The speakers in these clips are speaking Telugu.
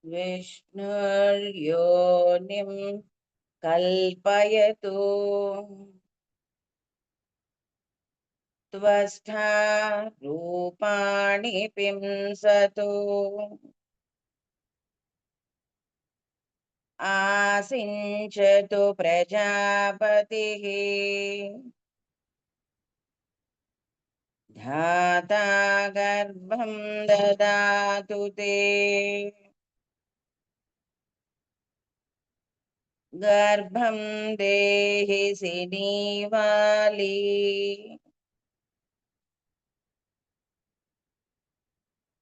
विष्णुर्योनिं कल्पयतु त्वष्टा रूपाणि पिंसतु आसिञ्चतु प्रजापतिः धाता गर्भं ददातु ते गर्भं देहि सिनीवाली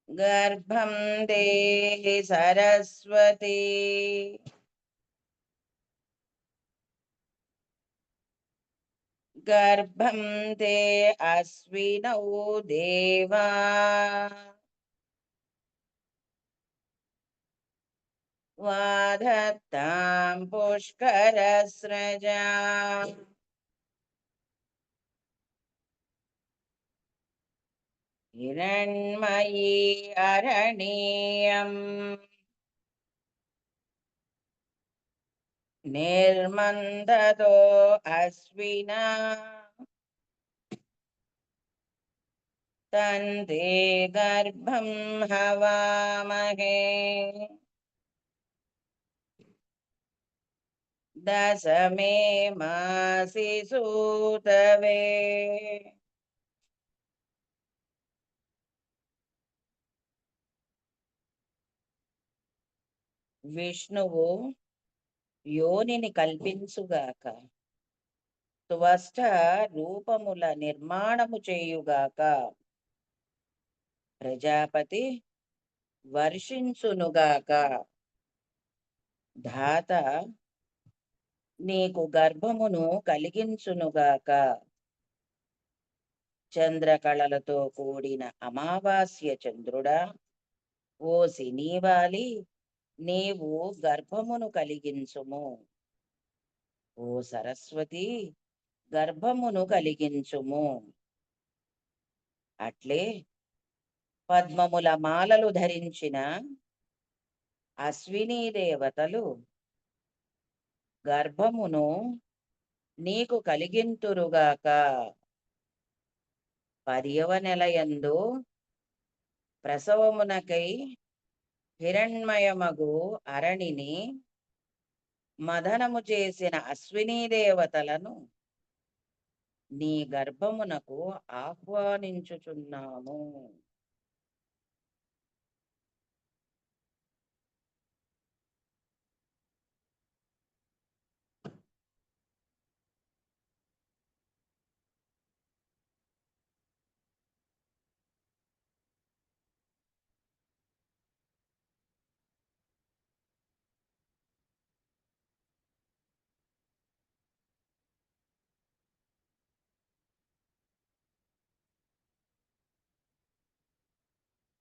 गर्भं देहि सरस्वती गर्भं ते अश्विनौ देवा वाधत्तां पुष्करस्रजा हिरण्मयी अरणीयम् निर्मन्दतो अश्विना तन्ते गर्भं हवामहे दशमे मासि सूतवे విష్ణువు యోనిని కల్పించుగాక త్వష్ట రూపముల నిర్మాణము చేయుగాక ప్రజాపతి వర్షించునుగాక ధాత నీకు గర్భమును కలిగించునుగాక చంద్రకళలతో కూడిన అమావాస్య చంద్రుడా ఓ సినీవాలి నీవు గర్భమును కలిగించుము ఓ సరస్వతి గర్భమును కలిగించుము అట్లే పద్మముల మాలలు ధరించిన అశ్వినీ దేవతలు గర్భమును నీకు కలిగింతురుగాక పర్యవనెలయందు ప్రసవమునకై హిరణ్మయమగు అరణిని మదనము చేసిన అశ్వినీ దేవతలను నీ గర్భమునకు ఆహ్వానించుచున్నాము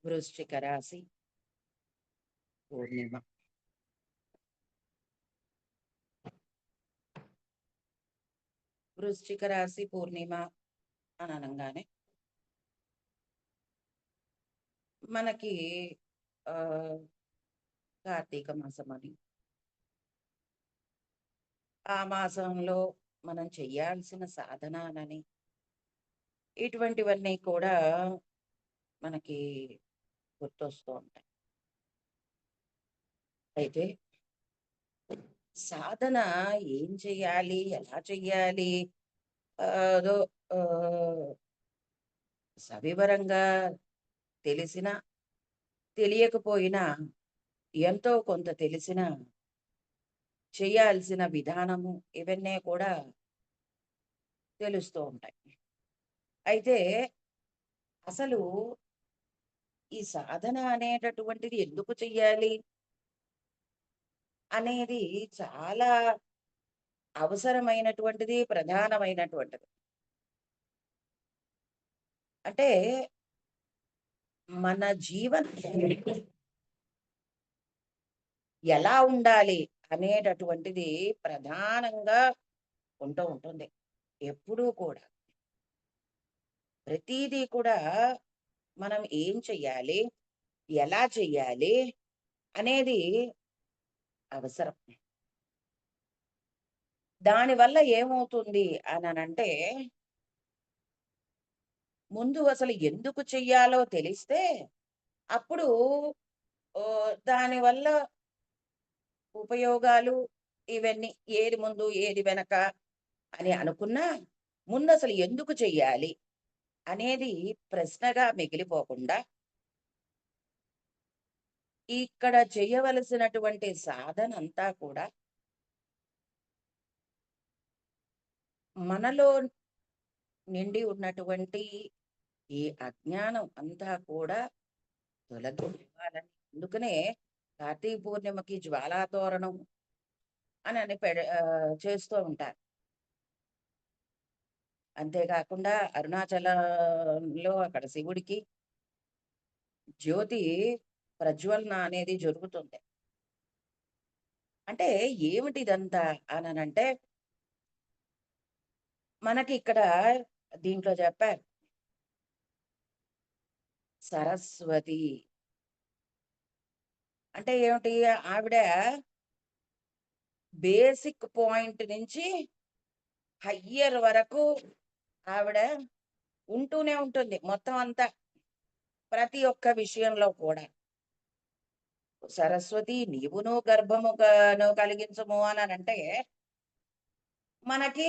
వృశ్చిక రాశి పూర్ణిమ వృశ్చిక రాశి పూర్ణిమ అని అనగానే మనకి ఆ కార్తీక మాసం అని ఆ మాసంలో మనం చెయ్యాల్సిన సాధనాలని ఇటువంటివన్నీ కూడా మనకి గుర్తొస్తూ ఉంటాయి అయితే సాధన ఏం చెయ్యాలి ఎలా చెయ్యాలి అదో సవివరంగా తెలిసినా తెలియకపోయినా ఎంతో కొంత తెలిసిన చేయాల్సిన విధానము ఇవన్నీ కూడా తెలుస్తూ ఉంటాయి అయితే అసలు ఈ సాధన అనేటటువంటిది ఎందుకు చెయ్యాలి అనేది చాలా అవసరమైనటువంటిది ప్రధానమైనటువంటిది అంటే మన జీవనం ఎలా ఉండాలి అనేటటువంటిది ప్రధానంగా ఉంటుంది ఎప్పుడూ కూడా ప్రతిదీ కూడా మనం ఏం చెయ్యాలి ఎలా చెయ్యాలి అనేది అవసరం. దానివల్ల ఏమవుతుంది అననంటే, ముందు అసలు ఎందుకు చెయ్యాలో తెలిస్తే, అప్పుడు దానివల్ల ఉపయోగాలు ఇవన్నీ ఏది ముందు, ఏది వెనక అని అనుకున్నా, ముందసలు ఎందుకు చెయ్యాలి అనేది ప్రశ్నగా మిగిలిపోకుండా, ఇక్కడ చేయవలసినటువంటి సాధనంతా కూడా మనలో నిండి ఉన్నటువంటి ఈ అజ్ఞానం అంతా కూడా తొలగివ్వాలని. అందుకనే కార్తీక పూర్ణిమకి జ్వాలాతోరణం చేస్తూ ఉంటారు. అంతేకాకుండా అరుణాచలంలో అక్కడ శివుడికి జ్యోతి ప్రజ్వలన అనేది జరుగుతుంది. అంటే ఏమిటిదంతా అననంటే, మనకి ఇక్కడ దీంట్లో చెప్పారు. సరస్వతి అంటే ఏమిటి? ఆవిడ బేసిక్ పాయింట్ నుంచి హయ్యర్ వరకు ఆవిడ ఉంటూనే ఉంటుంది. మొత్తం అంతా ప్రతి ఒక్క విషయంలో కూడా. సరస్వతి నీవును గర్భమును కలిగించము అనంటే, మనకి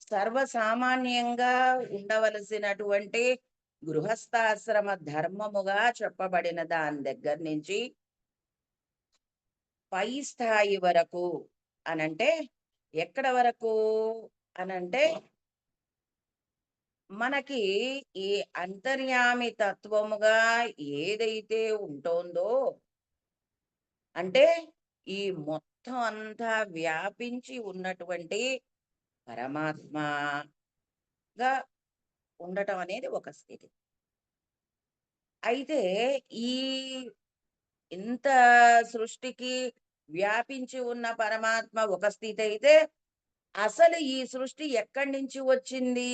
సర్వసామాన్యంగా ఉండవలసినటువంటి గృహస్థాశ్రమ ధర్మముగా చెప్పబడిన దాని దగ్గర నుంచి పై స్థాయి వరకు అనంటే, ఎక్కడ వరకు అనంటే, మనకి ఈ అంతర్యామి తత్వముగా ఏదైతే ఉంటోందో, అంటే ఈ మొత్తం అంతా వ్యాపించి ఉన్నటువంటి పరమాత్మగా ఉండటం అనేది ఒక స్థితి. అయితే ఈ ఇంత సృష్టికి వ్యాపించి ఉన్న పరమాత్మ ఒక స్థితి అయితే, అసలు ఈ సృష్టి ఎక్కడి నుంచి వచ్చింది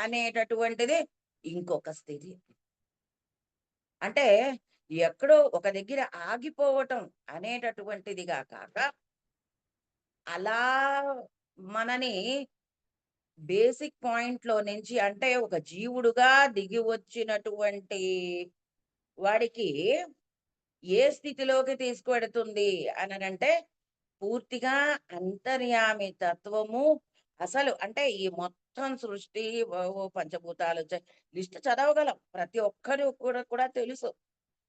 అనేటటువంటిది ఇంకొక స్థితి. అంటే ఎక్కడో ఒక దగ్గర ఆగిపోవటం అనేటటువంటిదిగా కాక, అలా మనని బేసిక్ పాయింట్‌లో నుంచి అంటే ఒక జీవుడుగా దిగి వచ్చినటువంటి వాడికి ఏ స్థితిలోకి తీసుకువెడుతుంది అననంటే, పూర్తిగా అంతర్యామి తత్వము అసలు అంటే ఈ మొత్తం సృష్టి పంచభూతాలు లిస్ట్ చదవగలం. ప్రతి ఒక్కరు కూడా తెలుసు.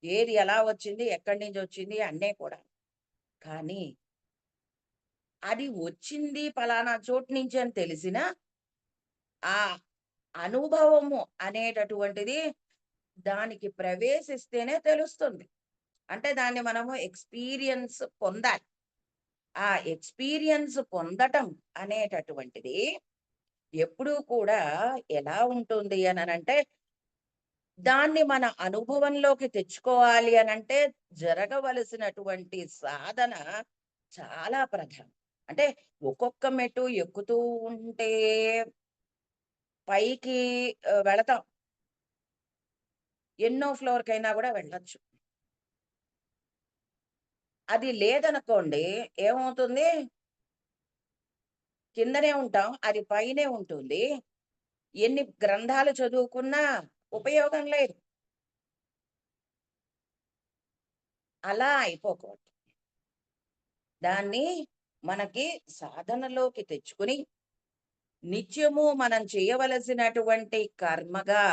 ఏది ఎలా వచ్చింది? ఎక్కడి నుంచి వచ్చింది? అన్నీ కూడా. కానీ అది వచ్చింది పలానా చోటు నుంచి అని తెలిసినా, ఆ అనుభవము అనేటటువంటిది దానికి ప్రవేశిస్తేనే తెలుస్తుంది. అంటే దాన్ని మనము ఎక్స్‌పీరియన్స్ పొందాలి. ఆ ఎక్స్‌పీరియన్స్ పొందటం అనేటటువంటిది ఎప్పుడూ కూడా ఎలా ఉంటుంది అననంటే, దాన్ని మన అనుభవంలోకి తెచ్చుకోవాలి అనంటే జరగవలసినటువంటి సాధన చాలా ప్రధానం. అంటే ఒక్కొక్క మెట్టు ఎక్కుతూ ఉంటే పైకి వెళతాం. ఎన్నో ఫ్లోర్‌కైనా గూడా వెళ్ళొచ్చు. అది లేదనుకోండి ఏమవుతుంది? కిందనే ఉంటాం. అది పైనే ఉంటుంది. ఎన్ని గ్రంథాలు చదువుకున్నా ఉపయోగం లేదు. అలా అయిపోకూడదు. దాన్ని మనకి సాధనలోకి తెచ్చుకుని, నిత్యము మనం చేయవలసినటువంటి కర్మగా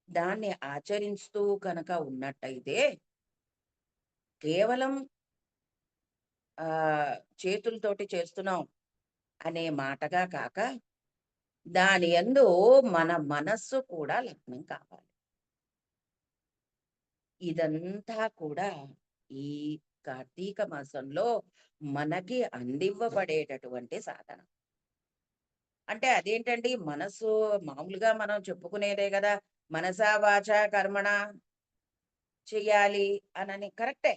దాన్ని ఆచరిస్తూ కనుక ఉన్నట్టయితే, కేవలం చేతులతోటి చేస్తున్నాం అనే మాటగా కాక, దాని యందు మన మనస్సు కూడా లగ్నం కావాలి. ఇదంతా కూడా ఈ కార్తీక మాసంలో మనకి అందివ్వబడేటటువంటి సాధన. అంటే అదేంటండి మనసు మామూలుగా మనం చెప్పుకునేదే గదా! మనసా వాచా కర్మణ చెయ్యాలి అనని కరెక్టే.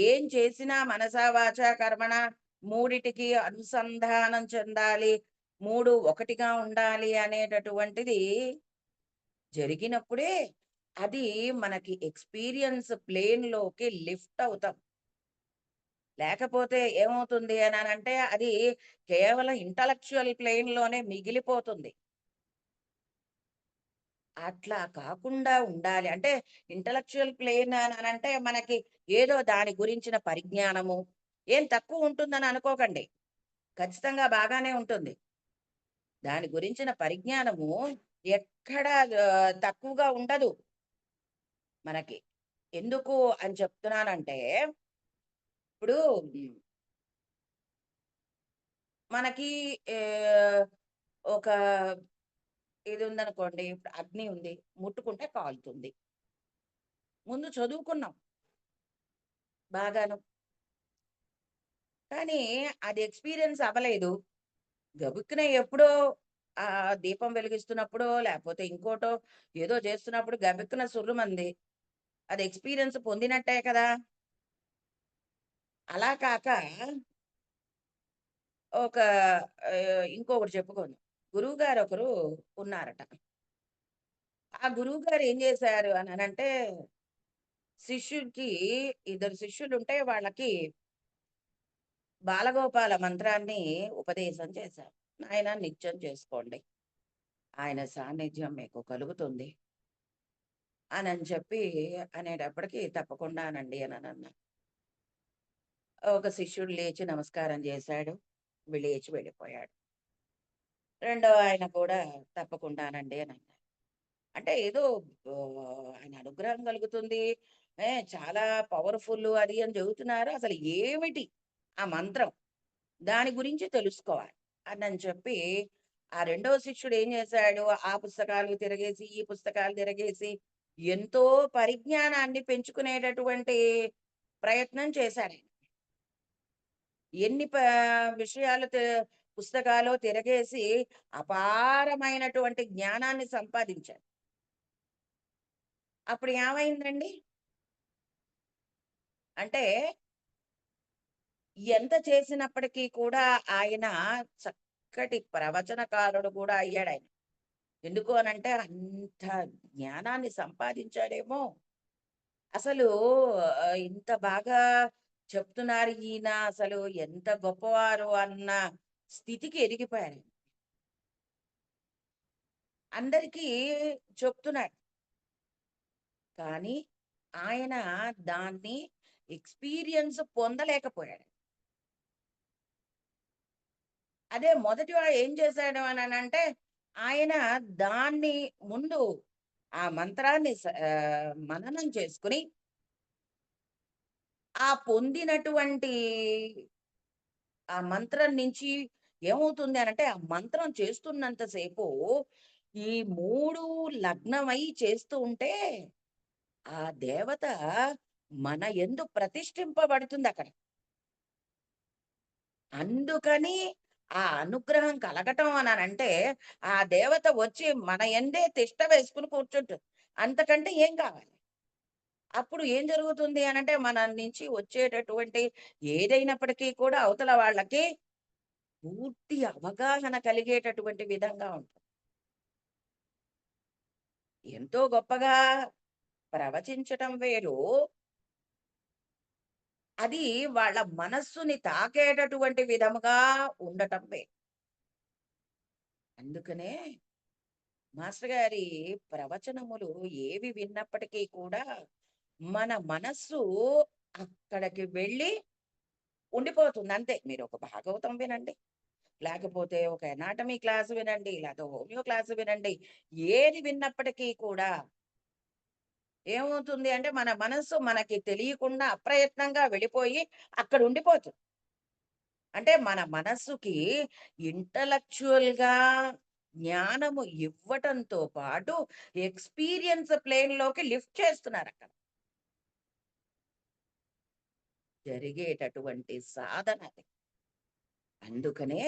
ఏం చేసినా మనసా వాచా కర్మణ మూడిటికి అనుసంధానం చెందాలి. 3 ఒకటిగా ఉండాలి అనేటటువంటిది జరిగినప్పుడే అది మనకి ఎక్స్‌పీరియన్స్ ప్లేన్‌లోకి లిఫ్ట్ అవుతాం. లేకపోతే ఏమవుతుంది అనంటే అది కేవలం ఇంటలెక్చువల్ ప్లేన్‌లోనే మిగిలిపోతుంది. అట్లా కాకుండా ఉండాలి. అంటే ఇంటలెక్చువల్ ప్లేన్ అనంటే మనకి ఏదో దాని గురించిన పరిజ్ఞానము ఏం తక్కువ ఉంటుందని అనుకోకండి. ఖచ్చితంగా బాగానే ఉంటుంది. దాని గురించిన పరిజ్ఞానము ఎక్కడ తక్కువగా ఉండదు మనకి. ఎందుకు అని చెప్తున్నానంటే, ఇప్పుడు మనకి ఆహ్, ఒక ఇది ఉందనుకోండి, ఇప్పుడు అగ్ని ఉంది. ముట్టుకుంటే కాలుతుంది. ముందు చదువుకున్నాం బాగాను. కానీ అది ఎక్స్‌పీరియన్స్ అవ్వలేదు. గబుక్కున ఎప్పుడో దీపం వెలిగిస్తున్నప్పుడో, లేపోతే ఇంకోటో ఏదో చేస్తున్నప్పుడు గబుక్కున సుర్రుమంది. అది ఎక్స్‌పీరియన్స్ పొందినట్టే కదా! అలా కాక ఒక ఇంకొకటి చెప్పుకోను. గురువుగారొకరు ఉన్నారట. ఆ గురువుగారు ఏం చేశారు అననంటే, శిష్యుడికి ఇద్దరు శిష్యులుంటే వాళ్ళకి బాలగోపాల మంత్రాన్ని ఉపదేశం చేశారు. నాయన నిత్యం చేసుకోండి. ఆయన సాన్నిధ్యం మీకు కలుగుతుంది అనని చెప్పి అనేటప్పటికి తప్పకుండానండి అననన్నా. ఒక శిష్యుడు లేచి నమస్కారం చేశాడు. లేచి వెళ్ళిపోయాడు. రెండో ఆయన కూడా తప్పకుండానండి అనన్నారు. అంటే ఏదో ఆయన అనుగ్రహం కలుగుతుంది. చాలా పవర్‌ఫుల్ అది అని చెబుతున్నారు. అసలు ఏమిటి ఆ మంత్రం? దాని గురించి తెలుసుకోవాలి అనని చెప్పి, ఆ రెండో శిష్యుడు ఏం చేశాడు, ఆ పుస్తకాలు తిరగేసి, ఈ పుస్తకాలు తిరగేసి ఎంతో పరిజ్ఞానాన్ని పెంచుకునేటటువంటి ప్రయత్నం చేశాడాయన. ఎన్ని విషయాలు పుస్తకాలో తిరగేసి అపారమైనటువంటి జ్ఞానాన్ని సంపాదించాడు. అప్పుడు ఏమైందండి? అంటే ఎంత చేసినప్పటికీ కూడా ఆయన చక్కటి ప్రవచనకారుడు కూడా అయ్యాడాయన. ఎందుకు అనంటే అంత జ్ఞానాన్ని సంపాదించాడేమో! అసలు ఇంత బాగా చెప్తున్నారు ఈయన అసలు ఎంత గొప్పవారు అన్న స్థితికి ఎదిగిపోయారు. అందరికీ చెప్తున్నాడు. కానీ ఆయన దాన్ని ఎక్స్‌పీరియన్స్ పొందలేకపోయాడు. అదే మొదటివాడు ఏం చేశాడు అననంటే, ఆయన దాన్ని ముందు ఆ మంత్రాన్ని మననం చేసుకొని, ఆ పొందినటువంటి ఆ మంత్రం నుంచి ఏమవుతుంది అనంటే, ఆ మంత్రం చేస్తున్నంత సేపు ఈ 3 లగ్నమై చేస్తూ ఉంటే, ఆ దేవత మన యందు ప్రతిష్ఠింపబడుతుందక్కడ. అందుకని ఆ అనుగ్రహం కలగటం అననంటే, ఆ దేవత వచ్చి మన యందే తిష్ట వేసుకొని కూర్చుంటుంది. అంతకంటే ఏం కావాలి? అప్పుడు ఏం జరుగుతుంది అనంటే, మన నుంచి వచ్చేటటువంటి ఏదైనప్పటికీ కూడా అవతల వాళ్ళకి పూర్తి అవగాహన కలిగేటటువంటి విధంగా ఉంటుంది. ఎంతో గొప్పగా ప్రవచించటం వేరు, అది వాళ్ళ మనస్సుని తాకేటటువంటి విధముగా ఉండటం వేరు. అందుకనే మాస్టర్ గారి ప్రవచనములు ఏవి విన్నప్పటికీ కూడా మన మనస్సు అక్కడికి వెళ్ళి ఉండిపోతుంది అంతే. మీరు ఒక భాగవతం వినండి, లేకపోతే ఒక ఎనాటమీ క్లాస్ వినండి, లేకపోతే హోమియో క్లాస్ వినండి, ఏది విన్నప్పటికీ కూడా ఏమవుతుంది అంటే మన మనస్సు మనకి తెలియకుండా అప్రయత్నంగా వెళ్ళిపోయి అక్కడ ఉండిపోతుంది. అంటే మన మనస్సుకి ఇంటలెక్చువల్‌గా జ్ఞానము ఇవ్వటంతో పాటు ఎక్స్‌పీరియన్స్ ప్లేన్‌లోకి లిఫ్ట్ చేస్తున్నారక్కడ. జరిగేటటువంటి సాధన అది. అందుకనే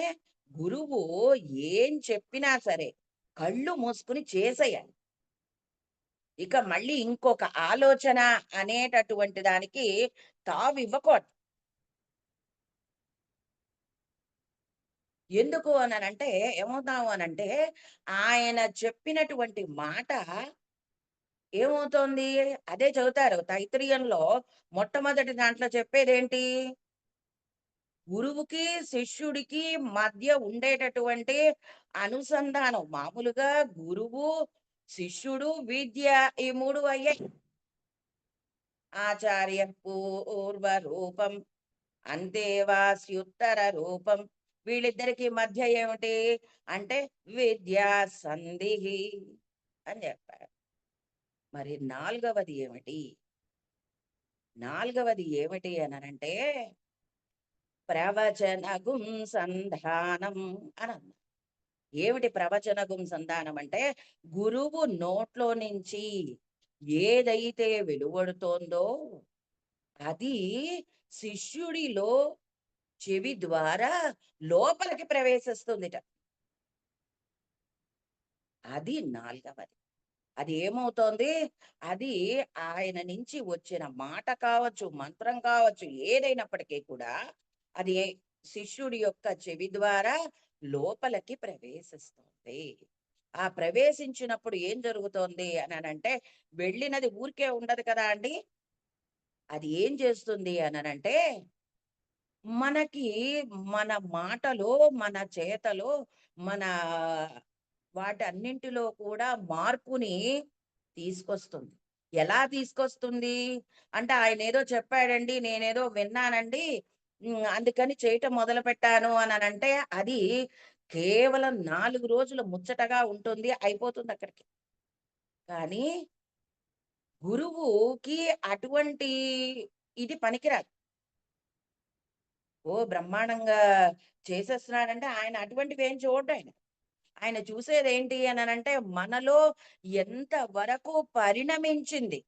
గురువు ఏం చెప్పినా సరే కళ్ళు మూసుకొని చేసేయాలి. ఇక మళ్ళీ ఇంకొక ఆలోచన అనేటటువంటి దానికి తావివ్వకూడదు. ఎందుకు అననంటే ఏమవుతాము అనంటే ఆయన చెప్పినటువంటి మాట ఏమవుతోంది? అదే చెబుతారు తైత్తిరీయంలో మొట్టమొదటి దాంట్లో చెప్పేదేంటి? గురువుకి, శిష్యుడికి మధ్య ఉండేటటువంటి అనుసంధానం. మామూలుగా గురువు, శిష్యుడు, విద్య ఈ 3 అయ్యాయి. ఆచార్య పూర్వ రూపం అంతేవాస్యుత్తర రూపం. వీళ్ళిద్దరికి మధ్య ఏమిటి అంటే విద్యా సంధిహి అని చెప్పారు. మరి నాలుగవది ఏమిటి అననంటే ప్రవచనగుం సంధానం అని అన్నారు. ఏమిటి ప్రవచనగుం సంధానం అంటే గురువు నోట్లో నుంచి ఏదైతే వెలువడుతోందో అది శిష్యుడిలో చెవి ద్వారా లోపలికి ప్రవేశిస్తుందిట. అది నాలుగవది. అది ఏమవుతోంది? అది ఆయన నుంచి వచ్చిన మాట కావచ్చు, మంత్రం కావచ్చు, ఏదైనప్పటికీ కూడా అది శిష్యుడి యొక్క చెవి ద్వారా లోపలికి ప్రవేశిస్తుంది. ఆ ప్రవేశించినప్పుడు ఏం జరుగుతోంది అనంటే, వెళ్ళినది ఊరికే ఉండదు కదా అండి! అది ఏం చేస్తుంది అనంటే, మనకి మన మాటలో, మన చేతలో, మన వాటన్నింటిలో కూడా మార్పుని తీసుకొస్తుంది. ఎలా తీసుకొస్తుంది? అంటే ఆయనేదో చెప్పాడండి, నేనేదో విన్నానండి. అందుకని చేయటం మొదలుపెట్టాను అననంటే, అది కేవలం 4 రోజులు ముచ్చటగా ఉంటుంది. అయిపోతుందక్కడికి. కానీ గురువుకి అటువంటి ఇది పనికిరాదు. బ్రహ్మాండంగా చేసేస్తున్నాడంటే ఆయన అటువంటివేం చూడడాయన. ఆయన చూసేదేంటి అననంటే, మనలో ఎంత వరకు పరిణమించింది.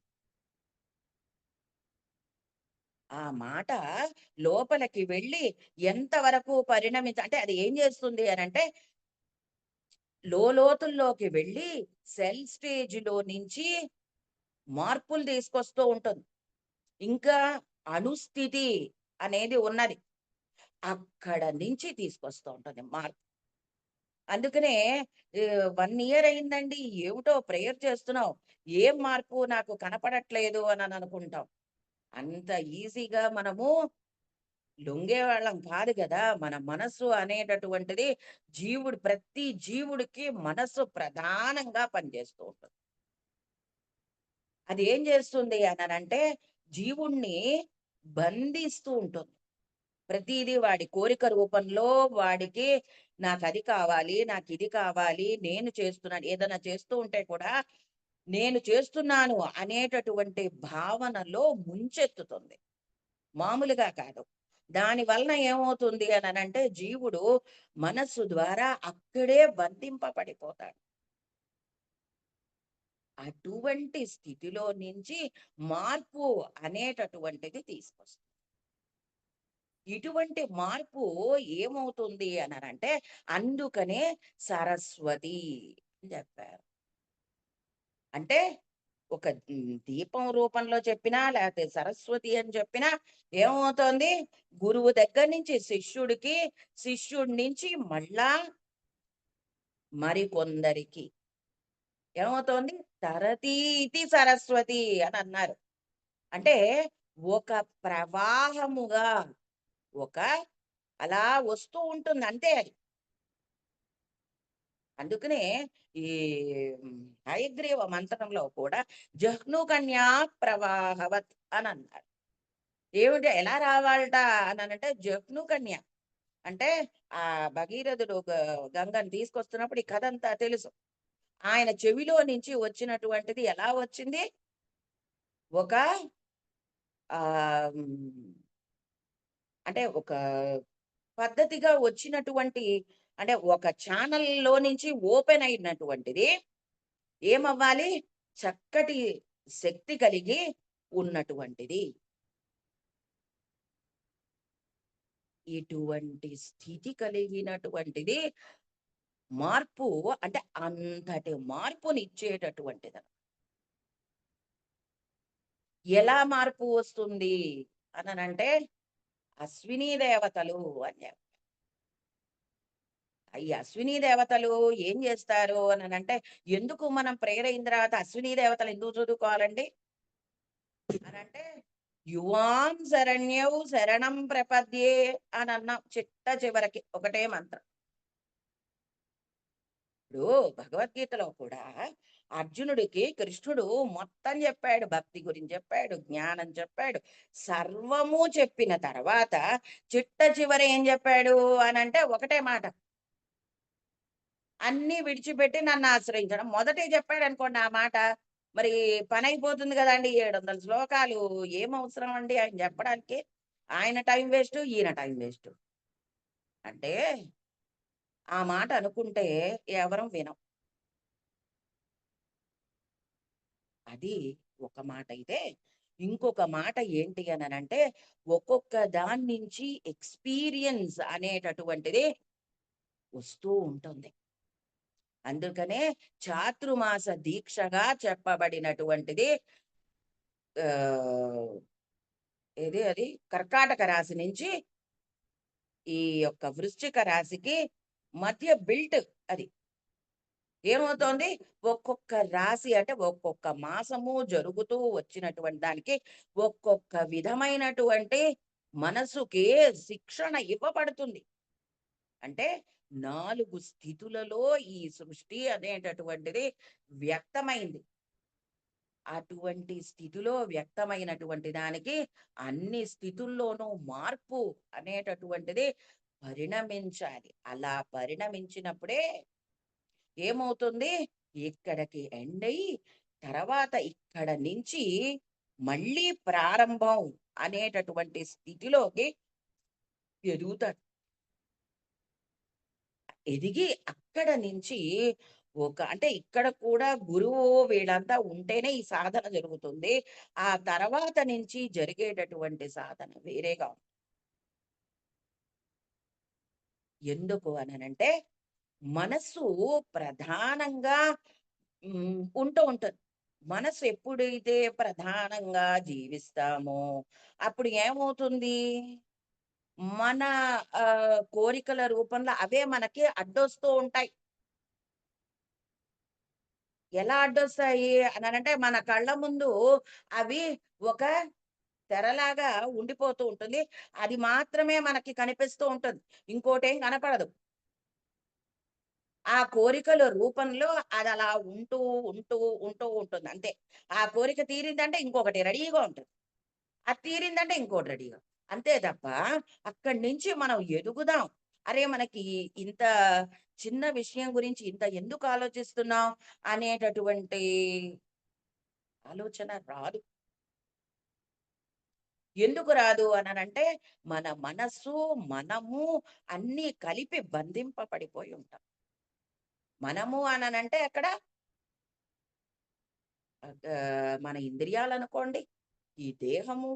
ఆ మాట లోపలికి వెళ్ళి ఎంతవరకు అంటే అది ఏం చేస్తుంది అనంటే, లోతుల్లోకి వెళ్ళి సెల్ స్టేజ్‌లో నుంచి మార్పులు తీసుకొస్తూ ఉంటుంది. ఇంకా అణుస్థితి అనేది ఉన్నది. అక్కడ నుంచి తీసుకొస్తూ ఉంటుంది మార్పు. అందుకనే 1 ఇయర్ అయిందండి. ఏమిటో ప్రేయర్ చేస్తున్నావు. ఏం మార్పు నాకు కనపడట్లేదు అని అనుకుంటాం. అంత ఈజీగా మనము లొంగేవాళ్ళం కాదు గదా! మన మనస్సు అనేటటువంటిది ప్రతి జీవుడికి మనస్సు ప్రధానంగా పనిచేస్తూ ఉంటుంది. అది ఏం చేస్తుంది అననంటే జీవుణ్ణి బంధిస్తూ ఉంటుంది. ప్రతీదీ వాడి కోరిక రూపంలో వాడికి నాకది కావాలి, నాకిది కావాలి, నేను చేస్తున్నాను. ఏదైనా చేస్తూ ఉంటే కూడా నేను చేస్తున్నాను అనేటటువంటి భావనలో ముంచెత్తుతుంది. మామూలుగా కాదు. దాని వలన ఏమవుతుంది అననంటే జీవుడు మనస్సు ద్వారా అక్కడే బంధింపబడిపోతాడు. అటువంటి స్థితిలో నుంచి మార్పు అనేటటువంటిది తీసుకొస్తుంది. ఇటువంటి మార్పు ఏమవుతుంది అననంటే అందుకనే సరస్వతి అని చెప్పారు. అంటే ఒక దీపం రూపంలో చెప్పినా, లేకపోతే సరస్వతి అని చెప్పినా ఏమవుతోంది? గురువు దగ్గర నుంచి శిష్యుడికి, శిష్యుడి నుంచి మళ్ళా మరికొందరికి ఏమవుతోంది? తరతీతి సరస్వతి అని అన్నారు. అంటే ఒక ప్రవాహముగా ఒక అలా వస్తూ ఉంటుంది అంతే అది. అందుకనే ఈ హయగ్రీవ మంత్రంలో కూడా జహ్ను కన్యా ప్రవాహవత్ అని అన్నారు. ఏమిటి ఎలా రావాలట అనంటే జహ్ను కన్య అంటే ఆ భగీరథుడు గంగని తీసుకొస్తున్నప్పుడు ఈ కథ అంతా తెలుసు. ఆయన చెవిలో నుంచి వచ్చినటువంటిది ఎలా వచ్చింది? ఒక ఆ అంటే ఒక పద్ధతిగా వచ్చినటువంటి అంటే ఒక ఛానల్‌లో నుంచి ఓపెన్ అయినటువంటిది ఏమవ్వాలి? చక్కటి శక్తి కలిగి ఉన్నటువంటిది. ఇటువంటి స్థితి కలిగినటువంటిది మార్పు అంటే అంతటి మార్పునిచ్చేటటువంటిది. ఎలా మార్పు వస్తుంది అననంటే అశ్వినీ దేవతలు అని ఈ అశ్విని దేవతలు ఏం చేస్తారు అనంటే, ఎందుకు మనం ప్రేయర్ అయిన తర్వాత అశ్విని దేవతలు ఎందుకు చదువుకోవాలండి అనంటే, యువాం శరణ్యౌ శరణం ప్రపద్యే అని అన్నాం చిట్ట చివరికి ఒకటే మంత్రం. ఇప్పుడు భగవద్గీతలో కూడా అర్జునుడికి కృష్ణుడు మొత్తం చెప్పాడు. భక్తి గురించి చెప్పాడు, జ్ఞానం చెప్పాడు, సర్వము చెప్పిన తర్వాత చిట్ట చివర ఏం చెప్పాడు అనంటే ఒకటే మాట. అన్నీ విడిచిపెట్టి నన్ను ఆశ్రయించడం. మొదటే చెప్పాడనుకోండి ఆ మాట, మరి పనైపోతుంది గదండీ! 700 శ్లోకాలు ఏమవసరం అండి ఆయన చెప్పడానికి? ఆయన టైం వేస్టు, ఈయన టైం వేస్టు. అంటే ఆ మాట అనుకుంటే ఎవరం వినం. అది ఒక మాటైతే, ఇంకొక మాట ఏంటి అననంటే, ఒక్కొక్క దాని నుంచి ఎక్స్‌పీరియన్స్ అనేటటువంటిది వస్తూ ఉంటుంది. అందుకనే చాతుర్మాస దీక్షగా చెప్పబడినటువంటిది ఆహ్, ఏది అది కర్కాటక రాశి నుంచి ఈ యొక్క వృశ్చిక రాశికి మధ్య బెల్ట్ అది. ఏమవుతోంది? ఒక్కొక్క రాశి అంటే ఒక్కొక్క మాసము జరుగుతూ వచ్చినటువంటి దానికి ఒక్కొక్క విధమైనటువంటి మనసుకి శిక్షణ ఇవ్వబడుతుంది. అంటే 4 స్థితులలో ఈ సృష్టి అనేటటువంటిది వ్యక్తమైంది. అటువంటి స్థితిలో వ్యక్తమైనటువంటి దానికి అన్ని స్థితుల్లోనూ మార్పు అనేటటువంటిది పరిణమించాలి. అలా పరిణమించినప్పుడే ఏమవుతుంది? ఇక్కడికి ఎండయి, తర్వాత ఇక్కడ నుంచి మళ్ళీ ప్రారంభం అనేటటువంటి స్థితిలోకి ఎదుగుతాడు. ఎదిగి అక్కడ నుంచి ఒక అంటే ఇక్కడ కూడా గురువు వీళ్ళంతా ఉంటేనే ఈ సాధన జరుగుతుంది. ఆ తర్వాత నుంచి జరిగేటటువంటి సాధన వేరేగా ఉంటుంది. ఎందుకు అననంటే, మనస్సు ప్రధానంగా ఉంటూ ఉంటుంది. మనసు ఎప్పుడైతే ప్రధానంగా జీవిస్తామో, అప్పుడు ఏమవుతుంది? మన కోరికల రూపంలో అవే మనకి అడ్డొస్తూ ఉంటాయి. ఎలా అడ్డొస్తాయి అననంటే, మన కళ్ళ ముందు అవి ఒక తెరలాగా ఉండిపోతూ ఉంటుంది. అది మాత్రమే మనకి కనిపిస్తూ ఉంటుంది. ఇంకోటేం కనపడదు. ఆ కోరికల రూపంలో అదలా ఉంటూ, ఉంటూ, ఉంటూ ఉంటుంది అంతే. ఆ కోరిక తీరిందంటే ఇంకొకటి రెడీగా ఉంటుంది. అది తీరిందంటే ఇంకోటి రెడీగా. అంతే తప్ప అక్కడి నుంచి మనం ఎదుగుదాం. అరే! మనకి ఇంత చిన్న విషయం గురించి ఇంత ఎందుకు ఆలోచిస్తున్నాం అనేటటువంటి ఆలోచన రాదు. ఎందుకు రాదు అననంటే మన మనస్సు, మనము అన్నీ కలిపి బంధింపబడిపోయి ఉంటాం. మనము అననంటే అక్కడ మన ఇంద్రియాలనుకోండి, ఈ దేహము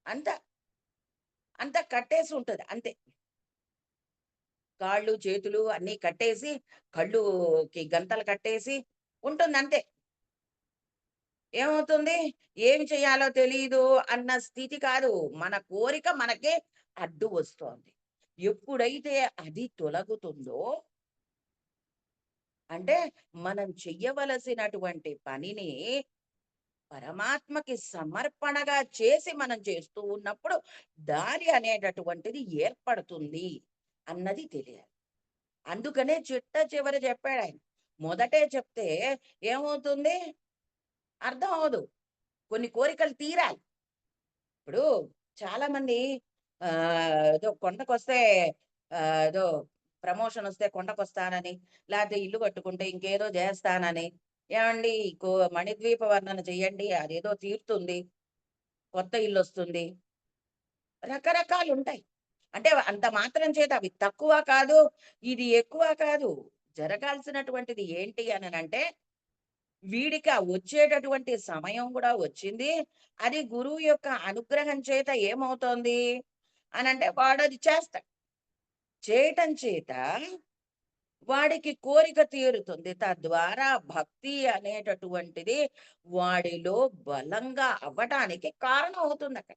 అంతా, అంతా కట్టేసి ఉంటది అంతే. కాళ్ళు, చేతులు అన్నీ కట్టేసి, కళ్ళుకి గంతలు కట్టేసి ఉంటుందంతే. ఏమవుతుంది? ఏమి చేయాలో తెలీదు అన్న స్థితి కాదు. మన కోరిక మనకే అడ్డు వస్తోంది. ఎప్పుడైతే అది తొలగుతుందో అంటే మనం చెయ్యవలసినటువంటి పనిని పరమాత్మకి సమర్పణగా చేసి మనం చేస్తూ ఉన్నప్పుడు దారి అనేటటువంటిది ఏర్పడుతుంది అన్నది తెలియాలి. అందుకనే చిట్ట చివర చెప్పాడాయన. మొదటే చెప్తే ఏమవుతుంది? అర్థం అవ్వదు. కొన్ని కోరికలు తీరాలి. ఇప్పుడు చాలామంది ఏదో కొండకొస్తే ఏదో ప్రమోషనొస్తే కొండకొస్తానని, లేతే ఇల్లు కట్టుకుంటే ఇంకేదో జేస్తానని, ఏవండీ మణిద్వీప వర్ణన చెయ్యండి అదేదో తీరుతుంది. కొత్త ఇల్లొస్తుంది. రకరకాలుంటాయి. అంటే అంత మాత్రం చేత అవి తక్కువ కాదు, ఇది ఎక్కువ కాదు. జరగాల్సినటువంటిది ఏంటి అననంటే, వీడికి ఆ వచ్చేటటువంటి సమయం గూడా వచ్చింది. అది గురువు యొక్క అనుగ్రహం చేత ఏమవుతోంది అనంటే వాడది చేస్తాడు. చేయటం చేత వాడికి కోరిక తీరుతుంది. తద్వారా భక్తి అనేటటువంటిది వాడిలో బలంగా అవ్వటానికి కారణం అవుతుందక్కడ.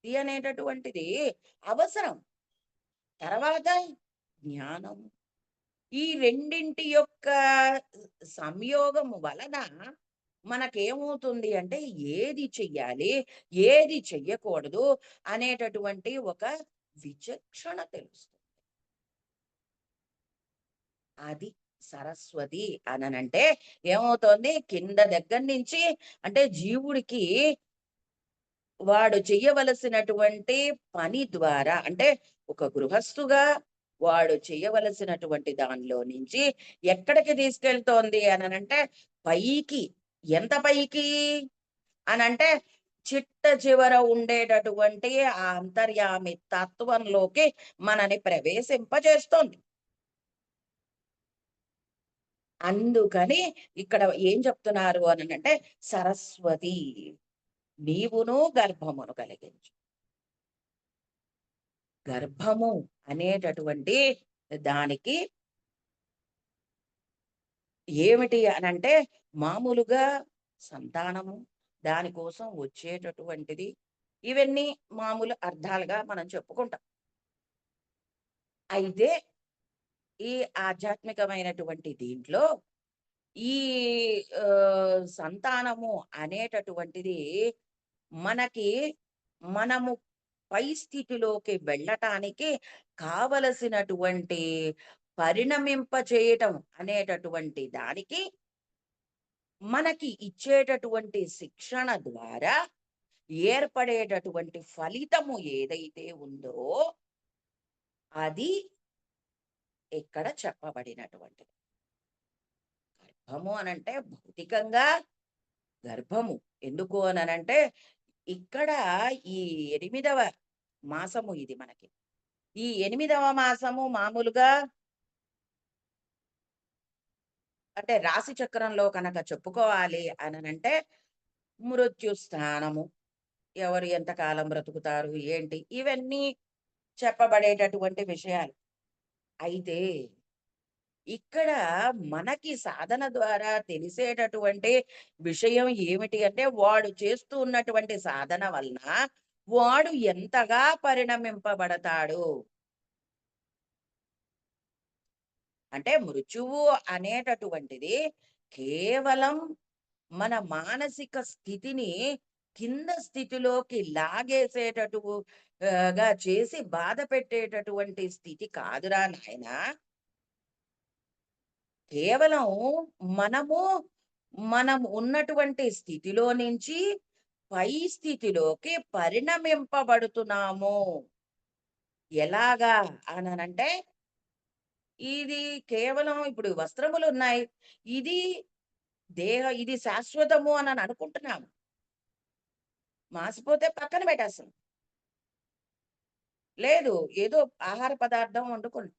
భక్తి అనేటటువంటిది అవసరం. తర్వాత జ్ఞానం. ఈ రెండింటి యొక్క సంయోగము వలన మనకేమవుతుంది అంటే ఏది చెయ్యాలి, ఏది చెయ్యకూడదు అనేటటువంటి ఒక విచక్షణ తెలుస్తుంది. అది సరస్వతి అననంటే ఏమవుతోంది, కింద దగ్గర నుంచి అంటే జీవుడికి వాడు చెయ్యవలసినటువంటి పని ద్వారా అంటే ఒక గృహస్థుగా వాడు చెయ్యవలసినటువంటి దానిలో నుంచి ఎక్కడికి తీసుకెళ్తోంది అననంటే పైకి. ఎంత పైకి అనంటే చిట్ట చివర ఉండేటటువంటి ఆ అంతర్యామి తత్వంలోకి మనని ప్రవేశింపజేస్తోంది. అందుకని ఇక్కడ ఏం చెప్తున్నారు అనంటే సరస్వతి నీవును గర్భమును కలిగించు. గర్భము అనేటటువంటి దానికి ఏమిటి అనంటే మామూలుగా సంతానము, దానికోసం వచ్చేటటువంటిది, ఇవన్నీ మామూలు అర్థాలుగా మనం చెప్పుకుంటాం. అయితే ఈ ఆధ్యాత్మికమైనటువంటి దీంట్లో ఈ సంతానము అనేటటువంటిది మనకి మనము పై స్థితిలోకి వెళ్ళటానికి కావలసినటువంటి పరిణమింప చేయటం అనేటటువంటి దానికి మనకి ఇచ్చేటటువంటి శిక్షణ ద్వారా ఏర్పడేటటువంటి ఫలితము ఏదైతే ఉందో అది ఇక్కడ చెప్పబడినటువంటిది. గర్భము అనంటే భౌతికంగా గర్భము. ఎందుకు అనంటే ఇక్కడ ఈ 8వ మాసము ఇది మనకి. ఈ 8వ మాసము మామూలుగా అంటే రాశి చక్రంలో కనుక చెప్పుకోవాలి అననంటే మృత్యు స్థానము. ఎవరు ఎంత కాలం బ్రతుకుతారు, ఏంటి ఇవన్నీ చెప్పబడేటటువంటి విషయాలు. అయితే ఇక్కడ మనకి సాధన ద్వారా తెలిసేటటువంటి విషయం ఏమిటి అంటే వాడు చేస్తూ ఉన్నటువంటి సాధన వలన వాడు ఎంతగా పరిణమింపబడతాడు. అంటే మృత్యువు అనేటటువంటిది కేవలం మన మానసిక స్థితిని కింద స్థితిలోకి లాగేసేటటు గా చేసి బాధ పెట్టేటటువంటి స్థితి కాదురా నాయనా. కేవలం మనము మనం ఉన్నటువంటి స్థితిలో నుంచి పై స్థితిలోకి పరిణమింపబడుతున్నాము. ఎలాగా అనంటే ఇది కేవలం ఇప్పుడు వస్త్రములున్నాయి. ఇది ఇది శాశ్వతము అని అనుకుంటున్నాము. మాసిపోతే పక్కన పెట్టేస్తాం. లేదు, ఏదో ఆహార పదార్థం వండుకున్నాం.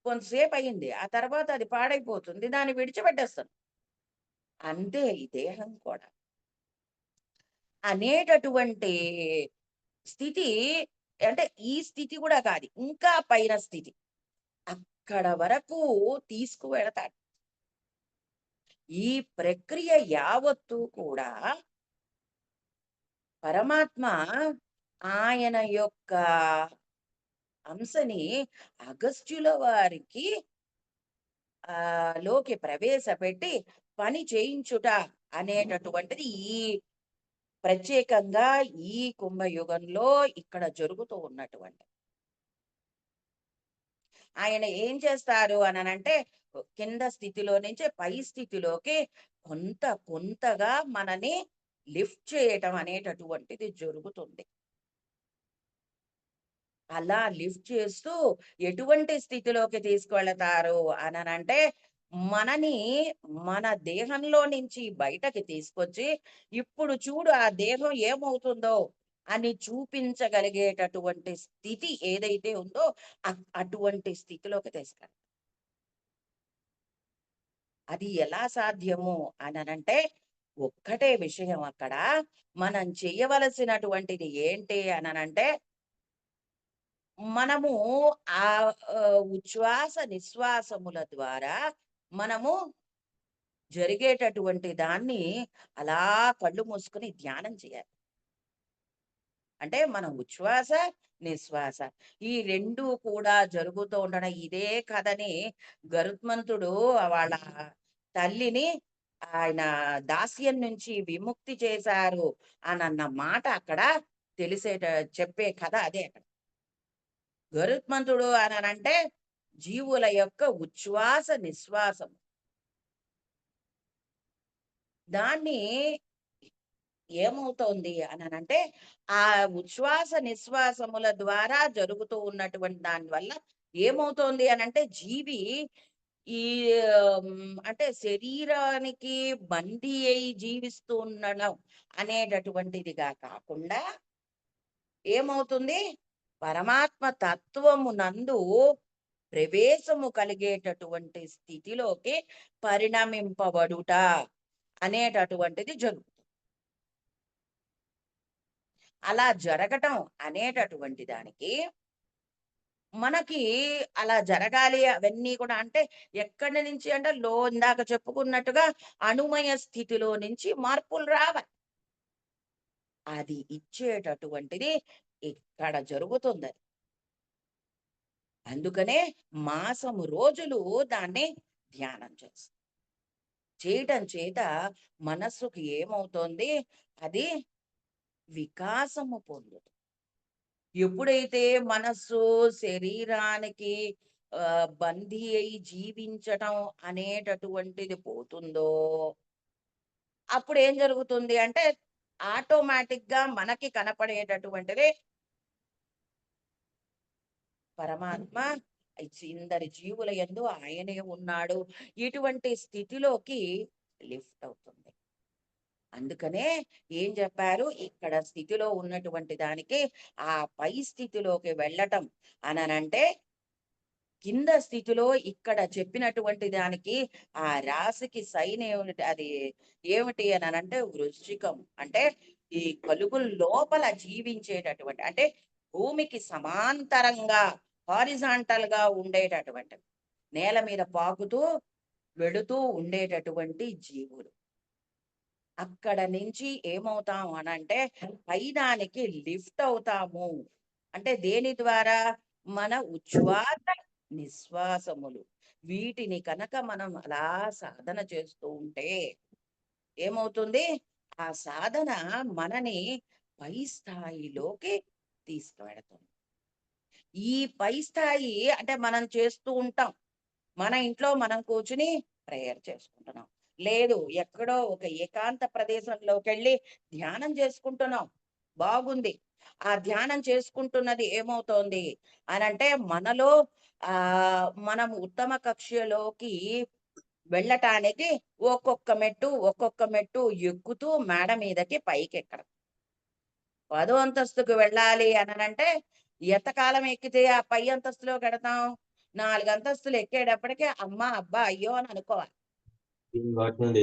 కొంతసేపు అయింది. ఆ తర్వాత అది పాడైపోతుంది. దాన్ని విడిచిపెట్టేస్తాం. అంతే ఈ దేహం కూడా. అనేటటువంటి స్థితి అంటే ఈ స్థితి కూడా కాదు. ఇంకా పైన స్థితి. అక్కడ వరకు తీసుకువెళతాడు. ఈ ప్రక్రియ యావత్తు కూడా పరమాత్మ ఆయన యొక్క అంశని అగస్త్యుల వారికి లోకి ప్రవేశపెట్టి పని చేయించుట అనేటటువంటిది ఈ ప్రత్యేకంగా ఈ కుంభయుగంలో ఇక్కడ జరుగుతూ ఉన్నటువంటి. ఆయన ఏం చేస్తారు అనంటే కింద స్థితిలో నుంచి పై స్థితిలోకి కొంత కొంతగా మనని లిఫ్ట్ చేయటం అనేటటువంటిది జరుగుతుంది. అలా లిఫ్ట్ చేస్తూ ఎటువంటి స్థితిలోకి తీసుకువెళతారు అనంటే మనని మన దేహంలో నుంచి బయటకి తీసుకొచ్చి ఇప్పుడు చూడు ఆ దేహం ఏమవుతుందో అని చూపించగలిగేటటువంటి స్థితి ఏదైతే ఉందో అటువంటి స్థితిలోకి తీసుకెళ్తారు. అది ఎలా సాధ్యము అనంటే ఒక్కటే విషయం అక్కడ మనం చెయ్యవలసినటువంటిది ఏంటి అనంటే మనము ఆ ఉచ్ఛ్వాస నిశ్వాసముల ద్వారా మనము జరిగేటటువంటి దాన్ని అలా కళ్ళు మూసుకొని ధ్యానం చేయాలి. అంటే మన ఉచ్ఛ్వాస, నిశ్వాస ఈ 2 కూడా జరుగుతూ ఉండడం. ఇదే కథని గరుత్మంతుడు వాళ్ళ తల్లిని ఆయన దాస్యం నుంచి విముక్తి చేశారు అనన్న మాట అక్కడ తెలిసేట చెప్పే కథ అదే అక్కడ. గరుత్మంతుడు అననంటే జీవుల యొక్క ఉచ్ఛ్వాస, నిశ్వాసం. దాన్ని ఏమవుతోంది అననంటే, ఆ ఉచ్ఛ్వాస, నిశ్వాసముల ద్వారా జరుగుతూ ఉన్నటువంటి దాని వల్ల ఏమవుతోంది అనంటే, జీవి ఈ అంటే శరీరానికి బందీ అయి జీవిస్తూ ఉండడం అనేటటువంటిదిగా కాకుండా ఏమవుతుంది? పరమాత్మ తత్వమునందు ప్రవేశము కలిగేటటువంటి స్థితిలోకి పరిణమింపబడుట అనేటటువంటిది జరుగుతుంది. అలా జరగటం అనేటటువంటి దానికి మనకి అలా జరగాలి అవన్నీ కూడా అంటే ఎక్కడి నుంచి అంటే ఇందాక చెప్పుకున్నట్టుగా అణుమయ స్థితిలో నుంచి మార్పులు రావాలి. అది ఇచ్చేటటువంటిది ఇక్కడ జరుగుతుంది. అందుకనే మాసము రోజులు దాన్ని ధ్యానం చేస్తాం. చేయటం చేత మనస్సుకి ఏమవుతోంది? అది వికాసము పొందుతుంది. ఎప్పుడైతే మనస్సు శరీరానికి బందీ అయి జీవించటం అనేటటువంటిది పోతుందో, అప్పుడు ఏం జరుగుతుంది అంటే ఆటోమేటిక్ గా మనకి కనపడేటటువంటిది పరమాత్మ ఇందరి జీవుల యందు ఆయనే ఉన్నాడు. ఇటువంటి స్థితిలోకి లిఫ్ట్ అవుతుంది. అందుకనే ఏం చెప్పారు? ఇక్కడ స్థితిలో ఉన్నటువంటి దానికి ఆ పై స్థితిలోకి వెళ్ళటం అననంటే, కింద స్థితిలో ఇక్కడ చెప్పినటువంటి దానికి ఆ రాశికి సైన్ ఏమిటి? అది ఏమిటి అననంటే వృశ్చికం. అంటే ఈ కలుగుల లోపల జీవించేటటువంటి అంటే భూమికి సమాంతరంగా హారిజాంటల్ గా ఉండేటటువంటి నేల మీద పాకుతూ వెళుతూ ఉండేటటువంటి జీవులు. అక్కడ నుంచి ఏమవుతాం అనంటే పైదానికి లిఫ్ట్ అవుతాము. అంటే దేని ద్వారా? మన ఉచ్ఛ్వాస, నిశ్వాసములు. వీటిని కనుక మనం అలా సాధన చేస్తూ ఉంటే ఏమవుతుంది? ఆ సాధన మనని పై స్థాయిలోకి తీసుకువెళుతుంది. ఈ పై స్థాయి అంటే మనం చేస్తూ ఉంటాం. మన ఇంట్లో మనం కూర్చుని ప్రేయర్ చేసుకుంటున్నాం. లేదు ఎక్కడో ఒక ఏకాంత ప్రదేశంలోకెళ్ళి ధ్యానం చేసుకుంటున్నాం. బాగుంది. ఆ ధ్యానం చేసుకుంటున్నది ఏమవుతోంది అనంటే మనలో మనం ఉత్తమ కక్షలోకి వెళ్ళటానికి ఒక్కొక్క మెట్టు ఎక్కుతూ మేడ మీదకి పైకెక్కడం. 10వ అంతస్తుకు వెళ్ళాలి అననంటే ఎంతకాలం ఎక్కితే ఆ పై అంతస్తులోకెడతాం? 4 అంతస్తులు ఎక్కేటప్పటికి అమ్మ, అబ్బా, అయ్యో అని అనుకోవాలి. కానీ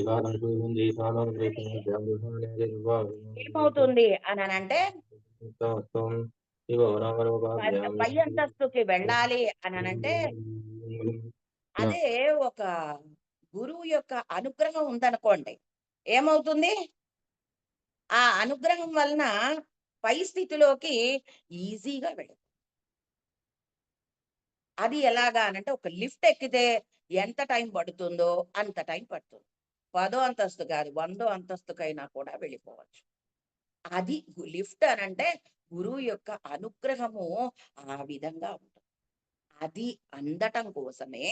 ఏమవుతుంది అననంటే పై అంతస్తుకి వెళ్ళాలి అననంటే అదే ఒక గురువు యొక్క అనుగ్రహం ఉందనుకోండి. ఏమవుతుంది? ఆ అనుగ్రహం వలన పై స్థితిలోకి ఈజీగా వెళ్ళొచ్చు. అది ఎలాగా అనంటే ఒక లిఫ్ట్ ఎక్కితే ఎంత టైం పడుతుందో అంత టైం పడుతుంది. 10వ అంతస్తు కాదు, 100వ అంతస్తుకైనా కూడా వెళ్ళిపోవచ్చు. అది లిఫ్ట్ అనంటే గురువు యొక్క అనుగ్రహము ఆ విధంగా ఉంటుంది. అది అందటం కోసమే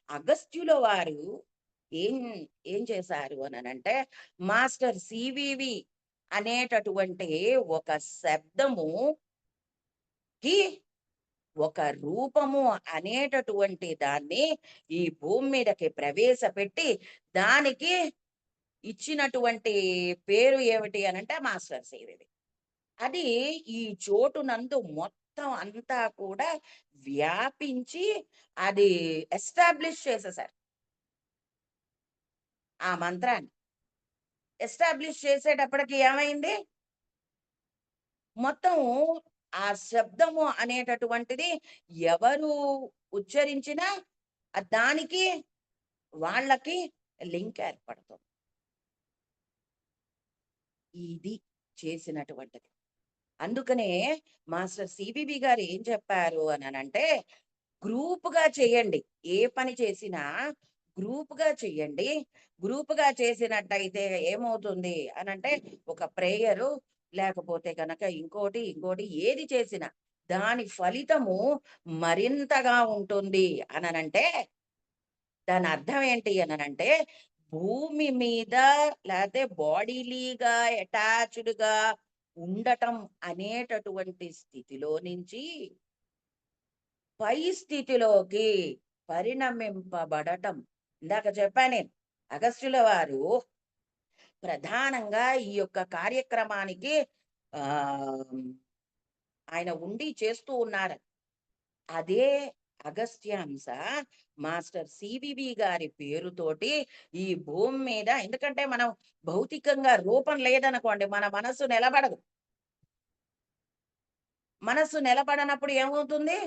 అగస్త్యుల వారు ఏం ఏం చేశారు అనంటే మాస్టర్ సివివి అనేటటువంటి ఒక శబ్దముకి ఒక రూపము అనేటటువంటి దాన్ని ఈ భూమి మీదకి ప్రవేశపెట్టి దానికి ఇచ్చినటువంటి పేరు ఏమిటి అనంటే మాస్టర్ సివివి. అది ఈ చోటు నందు మొత్తం అంతా కూడా వ్యాపించి అది ఎస్టాబ్లిష్ చేసేసారు ఆ మంత్రాన్ని. ఎస్టాబ్లిష్ చేసేటప్పటికి ఏమైంది? మొత్తం ఆ శబ్దము అనేటటువంటిది ఎవరు ఉచ్చరించినా దానికి వాళ్ళకి లింక్ ఏర్పడుతుంది. ఇది చేసినటువంటిది. అందుకనే మాస్టర్ సిబిబి గారు ఏం చెప్పారు అనంటే, గ్రూప్‌గా చేయండి. ఏ పని చేసినా గ్రూప్‌గా చెయ్యండి. గ్రూప్‌గా చేసినట్టయితే ఏమవుతుంది అనంటే, ఒక ప్రేయరు లేకపోతే గనక ఇంకోటి, ఇంకోటి ఏది చేసినా దాని ఫలితము మరింతగా ఉంటుంది అననంటే, దాని అర్థం ఏంటి అననంటే, భూమి మీద లేతే బాడీలీగా అటాచ్డ్‌గా ఉండటం అనేటటువంటి స్థితిలో నుంచి పై స్థితిలోకి పరిణమింపబడటం. ఇందాక చెప్పా నేను. అగస్త్యుల వారు ప్రధానంగా ఈ యొక్క కార్యక్రమానికి ఆహ్, ఆయన ఉండి చేస్తూ ఉన్నారు. అదే అగస్త్యాంశ మాస్టర్ సివివి గారి పేరుతోటి ఈ భూమి మీద, ఎందుకంటే మనం భౌతికంగా రూపం లేదనుకోండి మన మనస్సు నిలబడదు. మనస్సు నిలబడనప్పుడు ఏమవుతుంది?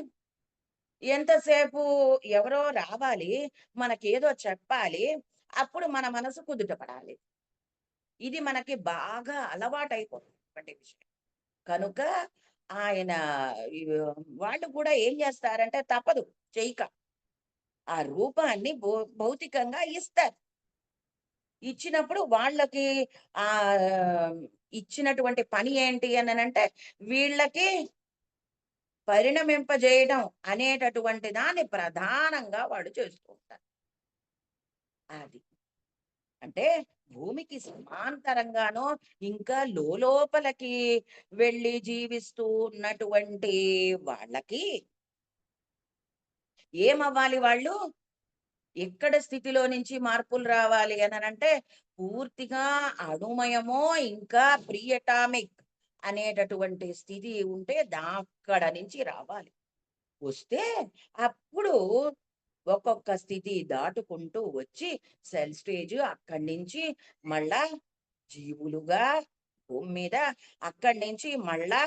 ఎంతసేపు ఎవరో రావాలి, మనకేదో చెప్పాలి, అప్పుడు మన మనసు కుదుట పడాలి. ఇది మనకి బాగా అలవాటైపోతున్నటువంటి విషయం. కనుక ఆయన ఈ వాళ్ళు కూడా ఏం చేస్తారంటే తప్పదు చేయక. ఆ రూపాన్ని భౌతికంగా ఇస్తారు. ఇచ్చినప్పుడు వాళ్ళకి ఇచ్చినటువంటి పని ఏంటి అననంటే, వీళ్ళకి పరిణమింపజేయడం అనేటటువంటి దాన్ని ప్రధానంగా వాళ్ళు చేస్తూ ఉంటారు. అది. అంటే భూమికి సమాంతరంగానో, ఇంకా లోలోపలికి వెళ్ళి జీవిస్తూ ఉన్నటువంటి వాళ్ళకి ఏమవ్వాలి వాళ్ళు? ఎక్కడ స్థితిలో నుంచి మార్పులు రావాలి అననంటే, పూర్తిగా అణుమయమో, ఇంకా ప్రీ అటామిక్ అనేటటువంటి స్థితి ఉంటే అక్కడ నుంచి రావాలి. వస్తే అప్పుడు ఒక్కొక్క స్థితి దాటుకుంటూ వచ్చి సెల్ స్టేజ్, అక్కడి నుంచి మళ్ళా జీవులుగా భూమి మీద, అక్కడి నుంచి మళ్ళా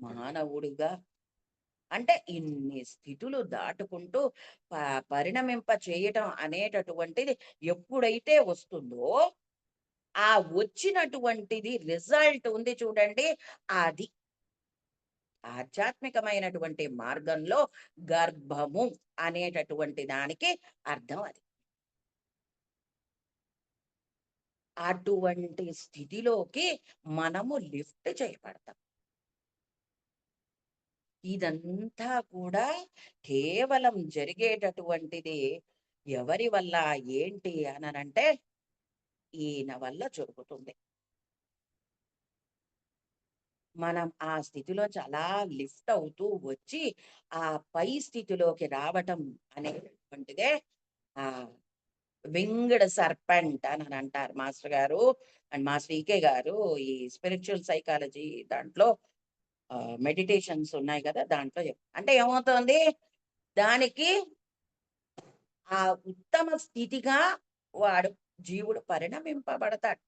మానవుడుగా, అంటే ఇన్ని స్థితులు దాటుకుంటూ పరిణమింప చేయటం అనేటటువంటిది ఎప్పుడైతే వస్తుందో, ఆ వచ్చినటువంటిది రిజల్ట్ ఉంది చూడండి, అది ఆధ్యాత్మికమైనటువంటి మార్గంలో గర్భము అనేటటువంటి దానికి అర్థం అది. అటువంటి స్థితిలోకి మనము లిఫ్ట్ చేయబడతాం. ఇదంతా కూడా కేవలం జరిగేటటువంటిది ఎవరి వల్ల, ఏంటి అననంటే ఈయన వల్ల జరుగుతుంది. మనం ఆ స్థితిలోంచి అలా లిఫ్ట్ అవుతూ వచ్చి ఆ పై స్థితిలోకి రావటం అనేటటువంటిదే ఆ వింగ్డ్ సర్పెంట్ అని అంటారు మాస్టర్ గారు అండ్ మాస్టర్ ఈకే గారు. ఈ స్పిరిచువల్ సైకాలజీ దాంట్లో మెడిటేషన్స్ ఉన్నాయి కదా, దాంట్లో అంటే ఏమవుతోంది, దానికి ఆ ఉత్తమ స్థితిగా వాడు జీవుడు పరిణమింపబడతాడు.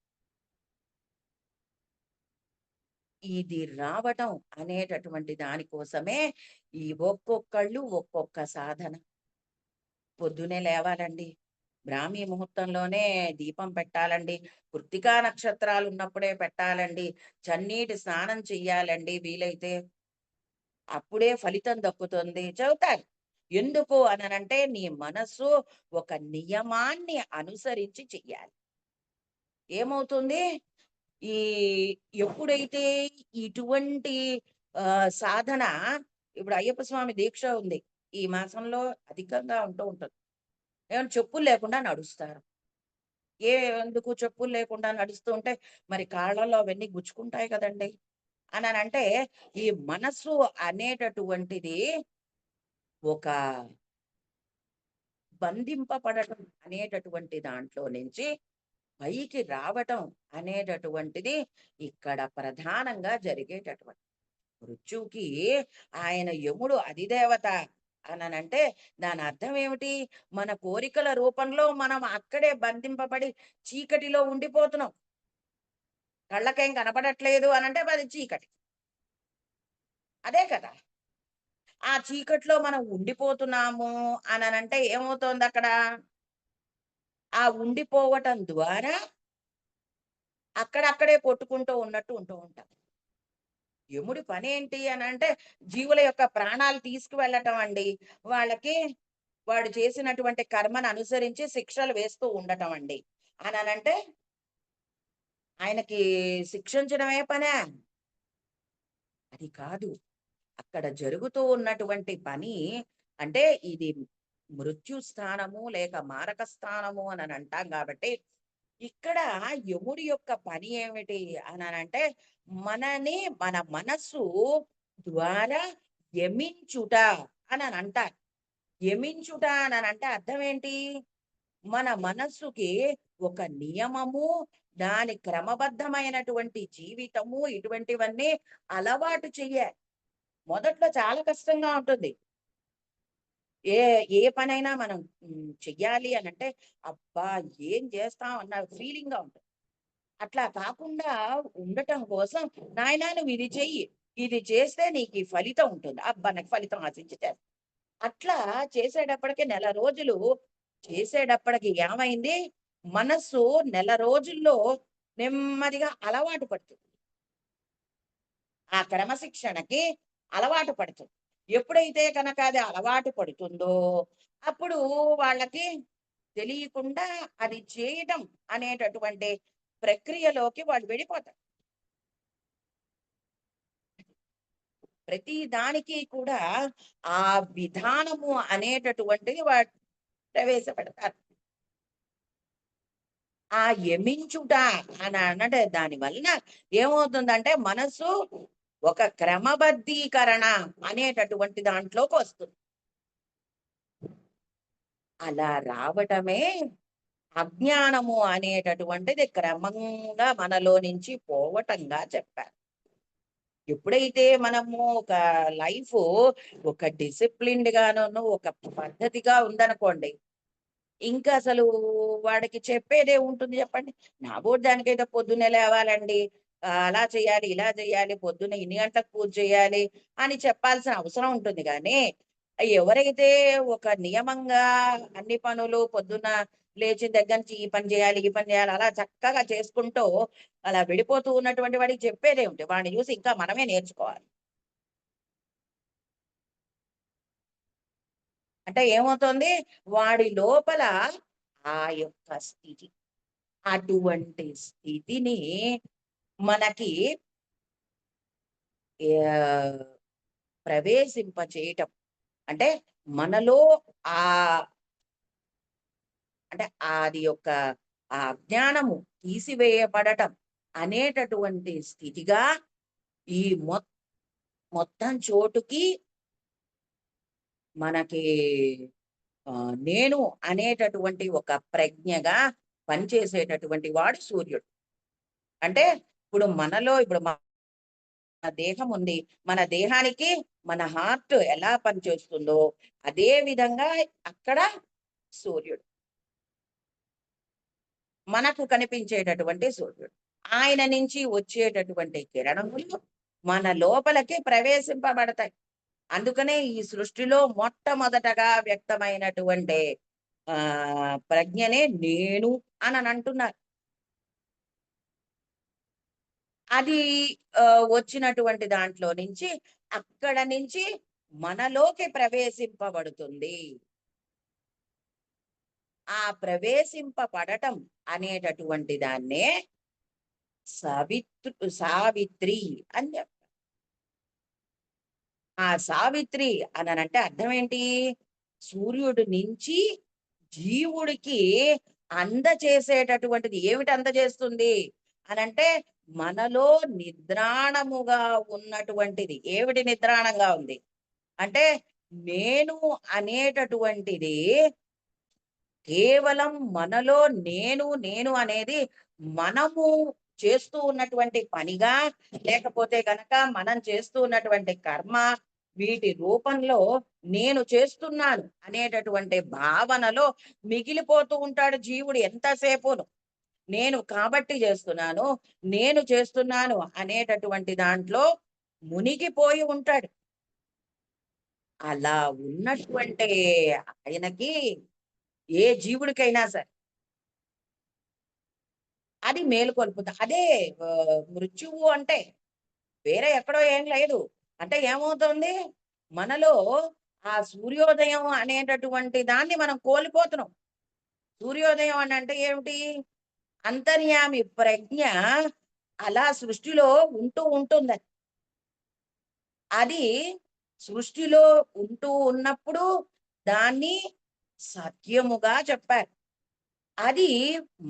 ఇది రావటం అనేటటువంటి దానికోసమే ఈ ఒక్కొక్కళ్ళు ఒక్కొక్క సాధన. పొద్దునే లేవాలండి. బ్రాహ్మీ ముహూర్తంలోనే దీపం పెట్టాలండి. కృత్తికా నక్షత్రాలు ఉన్నప్పుడే పెట్టాలండి. చన్నీటి స్నానం చెయ్యాలండి వీలైతే. అప్పుడే ఫలితం దక్కుతుంది చెబుతారు. ఎందుకు అననంటే నీ మనస్సు ఒక నియమాన్ని అనుసరించి చెయ్యాలి. ఏమవుతుంది? ఈ ఎప్పుడైతే ఇటువంటి సాధన, ఇప్పుడు అయ్యప్ప స్వామి దీక్ష ఉంది. ఈ మాసంలో అధికంగా ఉంటూ ఉంటుంది. ఏమైనా చెప్పులు లేకుండా నడుస్తారు. ఎందుకు చెప్పులు లేకుండా నడుస్తూ ఉంటే మరి కాళ్ళలో అవన్నీ గుచ్చుకుంటాయి కదండీ! అననంటే ఈ మనస్సు అనేటటువంటిది ఒక బంధింపబడటం అనేటటువంటి దాంట్లో నుంచి పైకి రావటం అనేటటువంటిది ఇక్కడ ప్రధానంగా జరిగేటటువంటి మృత్యువుకి ఆయన యముడు అధిదేవత అననంటే దాని అర్థం ఏమిటి? మన కోరికల రూపంలో మనం అక్కడే బంధింపబడి చీకటిలో ఉండిపోతున్నాం. కళ్ళకేం కనపడట్లేదు అనంటే అది చీకటి. అదే కదా! ఆ చీకట్లో మనం ఉండిపోతున్నాము అననంటే ఏమవుతోంది అక్కడ? ఆ ఉండిపోవటం ద్వారా అక్కడక్కడే కొట్టుకుంటూ ఉన్నట్టు ఉంటూ ఉంటాం. యముడి పనేంటి అనంటే, జీవుల యొక్క ప్రాణాలు తీసుకువెళ్ళటం అండి. వాళ్ళకి వాడు చేసినటువంటి కర్మను అనుసరించి శిక్షలు వేస్తూ ఉండటం అండి. అననంటే ఆయనకి శిక్షించడమే పనా? అది కాదు. అక్కడ జరుగుతూ ఉన్నటువంటి పని అంటే ఇది మృత్యు స్థానము లేక మారక స్థానము అని అంటాం కాబట్టి ఇక్కడ యముడి యొక్క పని ఏమిటి అనంటే మనని మన మనస్సు ద్వారా యమించుట అని అంటారు. యమించుట అని అంటే అర్థం ఏంటి? మన మనస్సుకి ఒక నియమము, దాని క్రమబద్ధమైనటువంటి జీవితము ఇటువంటివన్నీ అలవాటు చెయ్యాలి. మొదట్లో చాలా కష్టంగా ఉంటుంది. ఏ ఏ పనైనా మనం చెయ్యాలి అనంటే, అబ్బా! ఏం చేస్తాం అన్న ఫీలింగ్‌గా ఉంటుంది. అట్లా కాకుండా ఉండటం కోసం, నాయనా నువ్వు ఇది చెయ్యి. ఇది చేస్తే నీకు ఈ ఫలితం ఉంటుంది. అబ్బా! నాకు ఫలితం ఆశించి చేస్తా. అట్లా చేసేటప్పటికి నెల రోజులు చేసేటప్పటికి ఏమైంది? మనస్సు నెల రోజుల్లో నెమ్మదిగా అలవాటు పడుతుంది. ఆ క్రమశిక్షణకి అలవాటు పడుతుంది. ఎప్పుడైతే కనుక అది అలవాటు పడుతుందో, అప్పుడు వాళ్ళకి తెలియకుండా అది చేయటం అనేటటువంటి ప్రక్రియలోకి వాళ్ళు వెళ్ళిపోతారు. ప్రతి దానికి కూడా ఆ విధానము అనేటటువంటిది ప్రవేశపెడతారు. ఆ యమించుట అని అనడే దాని వలన ఏమవుతుందంటే మనసు ఒక క్రమబద్ధీకరణ అనేటటువంటి దాంట్లోకి వస్తుంది. అలా రావటమే అజ్ఞానము అనేటటువంటిది క్రమంగా మనలో నుంచి పోవటంగా చెప్పారు. ఎప్పుడైతే మనము ఒక లైఫ్ ఒక డిసిప్లిన్డ్ గాను ఒక పద్ధతిగా ఉందనుకోండి, ఇంకా అసలు వాడికి చెప్పేదే ఉంటుంది చెప్పండి. నా బోటి దానికైతే పొద్దున్నే లేవాలండి. అలా చేయాలి, ఇలా చేయాలి, పొద్దున్న ఇన్ని గంటలకు పూజ చేయాలి అని చెప్పాల్సిన అవసరం ఉంటుంది గానీ, ఎవరైతే ఒక నియమంగా అన్ని పనులు పొద్దున్న లేచిన దగ్గర నుంచి ఈ పని చేయాలి, ఈ పని చేయాలి అలా చక్కగా చేసుకుంటూ అలా వెళ్ళిపోతూ ఉన్నటువంటి వాడికి చెప్పేదేమిటి? వాడిని చూసి ఇంకా మనమే నేర్చుకోవాలి. అంటే ఏమవుతుంది? వాడి లోపల ఆ యొక్క స్థితి అటువంటి స్థితిని మనకి ఆహ్, ప్రవేశింపచేయటం. అంటే మనలో ఆహ్, అంటే అది యొక్క ఆ అజ్ఞానము తీసివేయబడటం అనేటటువంటి స్థితిగా ఈ మొత్తం చోటుకి మనకి నేను అనేటటువంటి ఒక ప్రజ్ఞగా పనిచేసేటటువంటి వాడు సూర్యుడు. అంటే ఇప్పుడు మన దేహం ఉంది. మన దేహానికి మన హార్ట్ ఎలా పనిచేస్తుందో, అదే విధంగా అక్కడ సూర్యుడు. మనకు కనిపించేటటువంటి సూర్యుడు. ఆయన నుంచి వచ్చేటటువంటి కిరణములు మన లోపలికి ప్రవేశింపబడతాయి. అందుకనే ఈ సృష్టిలో మొట్టమొదటగా వ్యక్తమైనటువంటి ప్రజ్ఞనే నేను అంటున్నారు. అది వచ్చినటువంటి దాంట్లో నుంచి అక్కడ నుంచి మనలోకి ప్రవేశింపబడుతుంది. ఆ ప్రవేశింపబడటం అనేటటువంటి దాన్నే సావిత్రి అని ఆ సావిత్రి అనంటే అర్థం ఏంటి? సూర్యుడి నుంచి జీవుడికి అందచేసేటటువంటిది ఏమిటి అందజేస్తుంది అనంటే మనలో నిద్రాణముగా ఉన్నటువంటిది ఏమిటి నిద్రాణంగా ఉంది అంటే నేను అనేటటువంటిది కేవలం మనలో నేను అనేది మనము చేస్తూ ఉన్నటువంటి పనిగా లేకపోతే గనక మనం చేస్తూ ఉన్నటువంటి కర్మ వీటి రూపంలో నేను చేస్తున్నాను అనేటటువంటి భావనలో మిగిలిపోతూ ఉంటాడు జీవుడు ఎంతసేపును. నేను కాబట్టి చేస్తున్నాను, నేను చేస్తున్నాను అనేటటువంటి దాంట్లో మునిగిపోయి ఉంటాడు. అలా ఉన్నటువంటి ఆయనకి ఏ జీవుడికైనా సరే అది మేలుకొల్పుతా. అదే మృత్యువు అంటే. వేరే ఎక్కడో ఏం లేదు. అంటే ఏమవుతుంది? మనలో ఆ సూర్యోదయం అనేటటువంటి దాన్ని మనం కోల్పోతున్నాం. సూర్యోదయం అని అంటే ఏమిటి? అంతర్యామి ప్రజ్ఞ అలా సృష్టిలో ఉంటూ ఉంటుందని. అది సృష్టిలో ఉంటూ ఉన్నప్పుడు దాన్ని సత్యముగా చెప్పారు. అది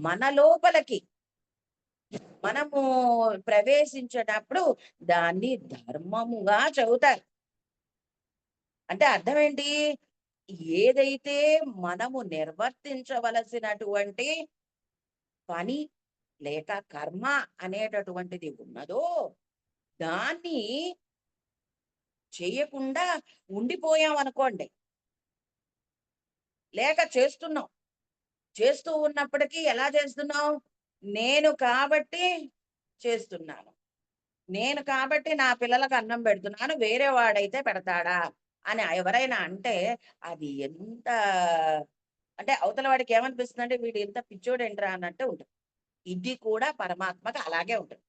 మన లోపలికి మనము ప్రవేశించేటప్పుడు దాన్ని ధర్మముగా చెబుతారు. అంటే అర్థం ఏంటి? ఏదైతే మనము నిర్వర్తించవలసినటువంటి పని లేక కర్మ అనేటటువంటిది ఉన్నదో, దాన్ని చేయకుండా ఉండిపోయామనుకోండి, లేక చేస్తున్నాం. చేస్తూ ఉన్నప్పటికీ ఎలా చేస్తున్నాం? నేను కాబట్టి చేస్తున్నాను. నేను కాబట్టి నా పిల్లలకు అన్నం పెడుతున్నాను. వేరే వాడైతే పెడతాడా? అని ఎవరైనా అంటే అది ఎంత అంటే అవతల వాడికి ఏమనిపిస్తుందంటే వీడు ఇంత పిచ్చోడేంట్రా అన్నట్టు ఉంటుంది. ఇది కూడా పరమాత్మకి అలాగే ఉంటుంది.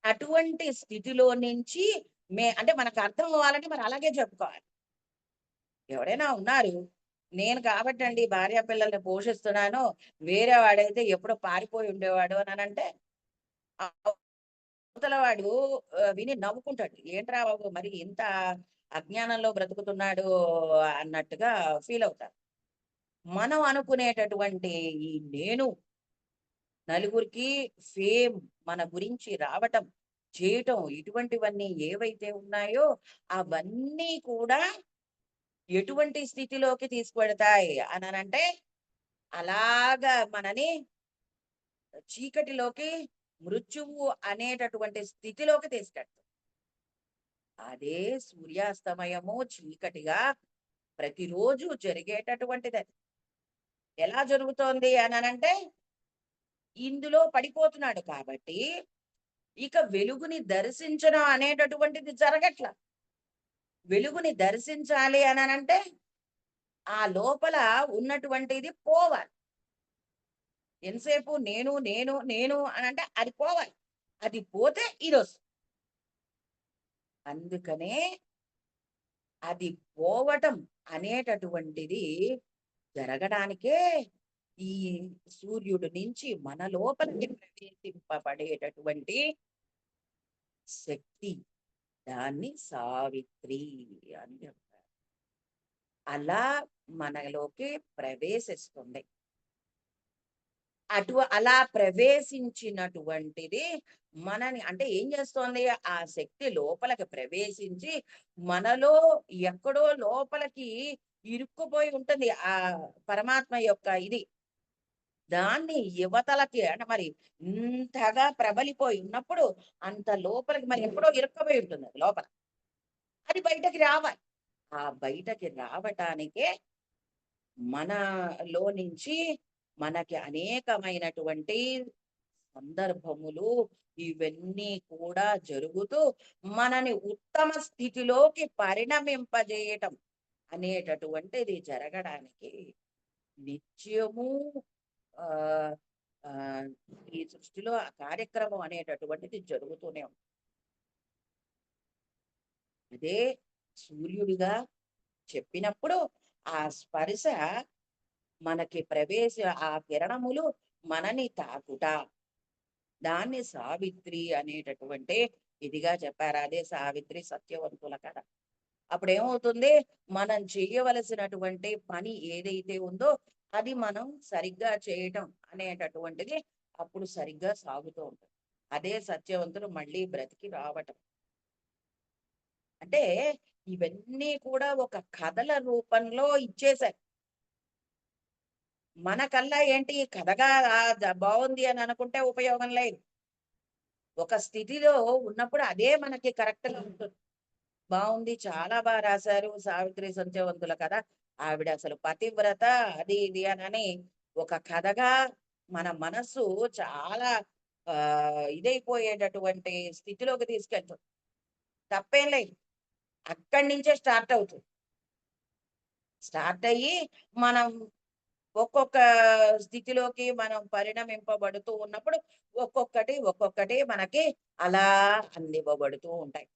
అటువంటి స్థితిలో నుంచి అంటే మనకు అర్థం అవ్వాలంటే మరి అలాగే చెప్పుకోవాలి. ఎవరైనా ఉన్నారు. నేను కాబట్టండి భార్య పిల్లల్ని పోషిస్తున్నాను. వేరే వాడైతే ఎప్పుడో పారిపోయి ఉండేవాడు అనంటే అవతల వాడు విని నవ్వుకుంటాడు. ఏంట్రా బాబు మరి ఇంత అజ్ఞానంలో బ్రతుకుతున్నాడు అన్నట్టుగా ఫీల్ అవుతారు. మనం అనుకునేటటువంటి ఈ నేను నలుగురికి ఫేమ్ మన గురించి రావటం, చేయటం ఇటువంటివన్నీ ఏవైతే ఉన్నాయో అవన్నీ కూడా ఎటువంటి స్థితిలోకి తీసుకువెడతాయి అనంటే అలాగా మనని చీకటిలోకి మృత్యువు అనేటటువంటి స్థితిలోకి తీసుకెళ్తాం. అదే సూర్యాస్తమయము చీకటిగా ప్రతిరోజు జరిగేటటువంటిది. ఎలా జరుగుతోంది అనంటే ఇందులో పడిపోతున్నాడు కాబట్టి ఇక వెలుగుని దర్శించడం అనేటటువంటిది జరగట్ల. వెలుగుని దర్శించాలి అనంటే ఆ లోపల ఉన్నటువంటిది పోవాలి. ఎంతసేపు నేను నేను నేను అనంటే అది పోవాలి. అది పోతే ఇదొస్తుంది. అందుకనే అది పోవటం అనేటటువంటిది జరగడానికే ఈ సూర్యుడి నుంచి మన లోపలికి ప్రవేశింపబడేటటువంటి శక్తి, దాన్ని సావిత్రి అని చెప్తారు. అలా మనలోకి ప్రవేశిస్తుంది. అలా ప్రవేశించినటువంటిది మనని అంటే ఏం చేస్తోంది? ఆ శక్తి లోపలికి ప్రవేశించి మనలో ఎక్కడో లోపలికి ఇరుక్కుపోయి ఉంటుంది ఆ పరమాత్మ యొక్క ఇది. దాన్ని యువతలకి అంటే మరి ఇంతగా ప్రబలిపోయి ఉన్నప్పుడు అంత లోపలికి మరి ఎక్కడో ఇరుక్కుపోయి ఉంటుంది అది లోపల. అది బయటకి రావాలి. ఆ బయటకి రావటానికే మనలో నుంచి మనకి అనేకమైనటువంటి సందర్భములు ఇవన్నీ కూడా జరుగుతూ మనని ఉత్తమ స్థితిలోకి పరిణమింపజేయటం అనేటటువంటిది జరగడానికి నిత్యము ఆ ఆ ఈ సృష్టిలో ఆ కార్యక్రమం అనేటటువంటిది జరుగుతూనే ఉంది. అదే సూర్యుడిగా చెప్పినప్పుడు ఆ స్పర్శ మనకి ఆ కిరణములు మనని తాకుట, దాన్ని సావిత్రి అనేటటువంటి ఇదిగా చెప్పారు. అదే సావిత్రి సత్యవంతుల కథ. అప్పుడేమవుతుంది? మనం చేయవలసినటువంటి పని ఏదైతే ఉందో అది మనం సరిగ్గా చేయటం అనేటటువంటిది అప్పుడు సరిగ్గా సాగుతూ ఉంటుంది. అదే సత్యవంతులు మళ్ళీ బ్రతికి రావటం. అంటే ఇవన్నీ కూడా ఒక కథల రూపంలో ఇచ్చేశారు. మనకల్లా ఏంటి కథగా బాగుంది అని అనుకుంటే ఉపయోగం లేదు. ఒక స్థితిలో ఉన్నప్పుడు అదే మనకి కరెక్ట్ గా ఉంటుంది. బాగుంది, చాలా బాగా రాశారు సావిత్రి సంధ్యవంతుల కథ. ఆవిడ అసలు పతివ్రత అది ఇది అని ఒక కథగా మన మనస్సు చాలా ఇదైపోయేటటువంటి స్థితిలోకి తీసుకెళ్తుంది. తప్పేం లేదు. అక్కడి నుంచే స్టార్ట్ అవుతుంది. స్టార్ట్ అయ్యి మనం ఒక్కొక్క స్థితిలోకి మనం పరిణమింపబడుతూ ఉన్నప్పుడు ఒక్కొక్కటి, ఒక్కొక్కటి మనకి అలా అందివ్వబడుతూ ఉంటాయి.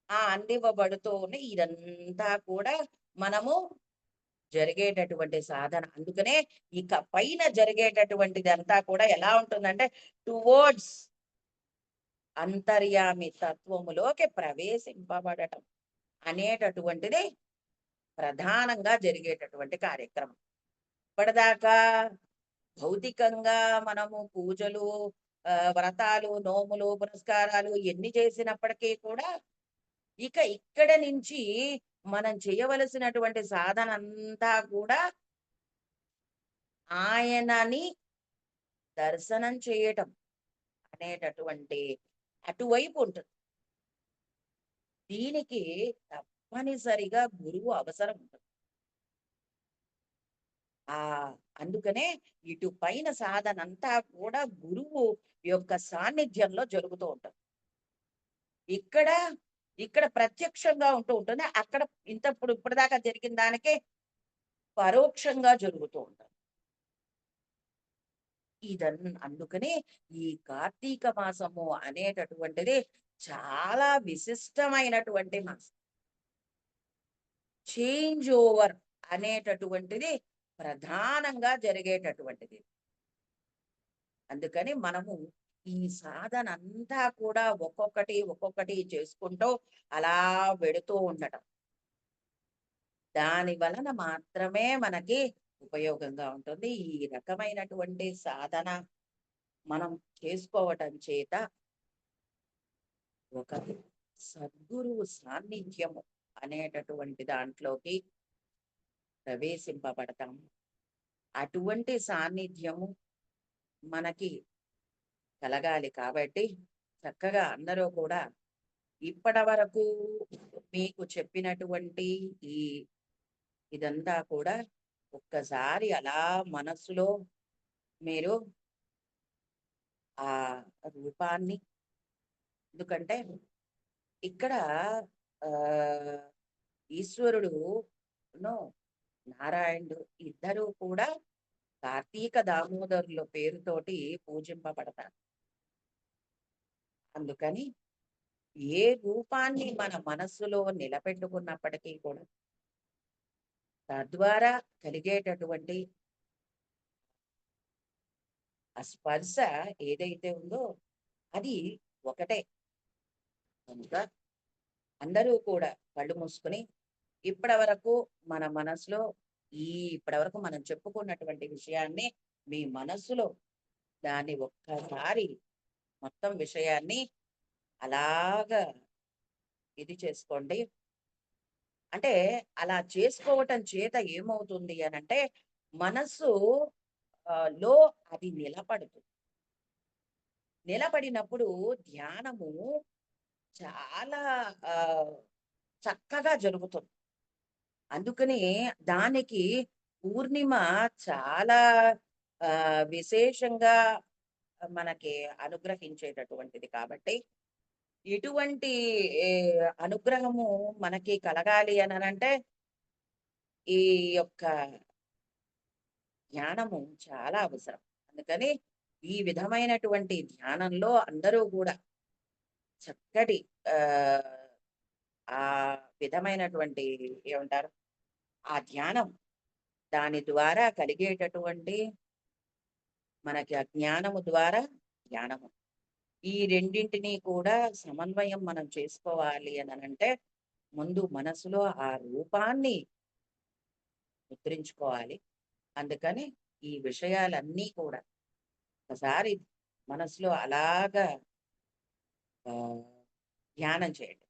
ఆ అందివ్వబడుతూ ఉన్నాయి. ఇదంతా కూడా మనము జరిగేటటువంటి సాధన. అందుకనే ఇక పైన జరిగేటటువంటిదంతా కూడా ఎలా ఉంటుందంటే టువర్డ్స్ అంతర్యామి తత్వములోకి ప్రవేశింపబడటం అనేటటువంటిది ప్రధానంగా జరిగేటటువంటి కార్యక్రమం. ఇప్పటిదాకా భౌతికంగా మనము పూజలు, వ్రతాలు, నోములు, పునస్కారాలు ఎన్ని చేసినప్పటికీ కూడా ఇక ఇక్కడ నుంచి మనం చేయవలసినటువంటి సాధన అంతా కూడా ఆయనని దర్శనం చేయటం అనేటటువంటి అటువైపు ఉంటుంది. దీనికి తప్పనిసరిగా గురువు అవసరం ఉంటుంది. ఆ అందుకనే ఇటు పైన సాధనంతా కూడా గురువు యొక్క సాన్నిధ్యంలో జరుగుతూ ఉంటుంది. ఇక్కడ ఇక్కడ ప్రత్యక్షంగా ఉంటూ ఉంటుంది. అక్కడ ఇప్పటిదాకా జరిగిన దానికే పరోక్షంగా జరుగుతూ ఉంటుంది. అందుకని ఈ కార్తీక మాసము అనేటటువంటిది చాలా విశిష్టమైనటువంటి మాసం. చేంజ్ ఓవర్ అనేటటువంటిది ప్రధానంగా జరిగేటటువంటిది. అందుకని మనము ఈ సాధన అంతా కూడా ఒక్కొక్కటి ఒక్కొక్కటి చేసుకుంటూ అలా వెడుతూ ఉండటం. దాని వలన మాత్రమే మనకి ఉపయోగంగా ఉంటుంది. ఈ రకమైనటువంటి సాధన మనం చేసుకోవటం చేత ఒక సద్గురువు సాన్నిధ్యము అనేటటువంటి దాంట్లోకి ప్రవేశింపబడతాము. అటువంటి సాన్నిధ్యము మనకి కలగాలి కాబట్టి చక్కగా అందరూ కూడా ఇప్పటి వరకు మీకు చెప్పినటువంటి ఈ ఇదంతా కూడా ఒక్కసారి అలా మనస్సులో మీరు ఆ రూపాన్ని, ఎందుకంటే ఇక్కడ ఆ ఈశ్వరుడు నారాయణుడు ఇద్దరు కూడా కార్తీక దామోదరుల పేరుతోటి పూజింపబడతారు. అందుకని ఏ రూపాన్ని మన మనస్సులో నిలబెట్టుకున్నప్పటికీ కూడా తద్వారా కలిగేటటువంటి ఆ స్పర్శ ఏదైతే ఉందో అది ఒకటే. కనుక అందరూ కూడా కళ్ళు మూసుకుని ఇప్పటి వరకు మన మనసులో ఇప్పటి వరకు మనం చెప్పుకున్నటువంటి విషయాన్ని మీ మనస్సులో దాన్ని ఒక్కసారి మొత్తం విషయాన్ని అలాగా ఇది చేసుకోండి. అంటే అలా చేసుకోవటం చేత ఏమవుతుంది అనంటే మనస్సు లో అది నిలబడుతుంది. నిలబడినప్పుడు ధ్యానము చాలా ఆ చక్కగా జరుగుతుంది. అందుకని దానికి పూర్ణిమ చాలా విశేషంగా మనకి అనుగ్రహించేటటువంటిది కాబట్టి ఇటువంటి ఏ, అనుగ్రహము మనకి కలగాలి అని అంటే ఈ యొక్క ధ్యానము చాలా అవసరం. అందుకని ఈ విధమైనటువంటి ధ్యానంలో అందరూ కూడా చక్కటి ఆ ఆ విధమైనటువంటి ఏమంటారు ఆ ధ్యానం దాని ద్వారా కలిగేటటువంటి మనకి అజ్ఞానము ద్వారా జ్ఞానము ఈ రెండింటినీ కూడా సమన్వయం మనం చేసుకోవాలి అని అంటే ముందు మనసులో ఆ రూపాన్ని ముద్రించుకోవాలి. అందుకని ఈ విషయాలన్నీ కూడా ఒకసారి మనసులో అలాగా ఆ, ధ్యానం చేయండి.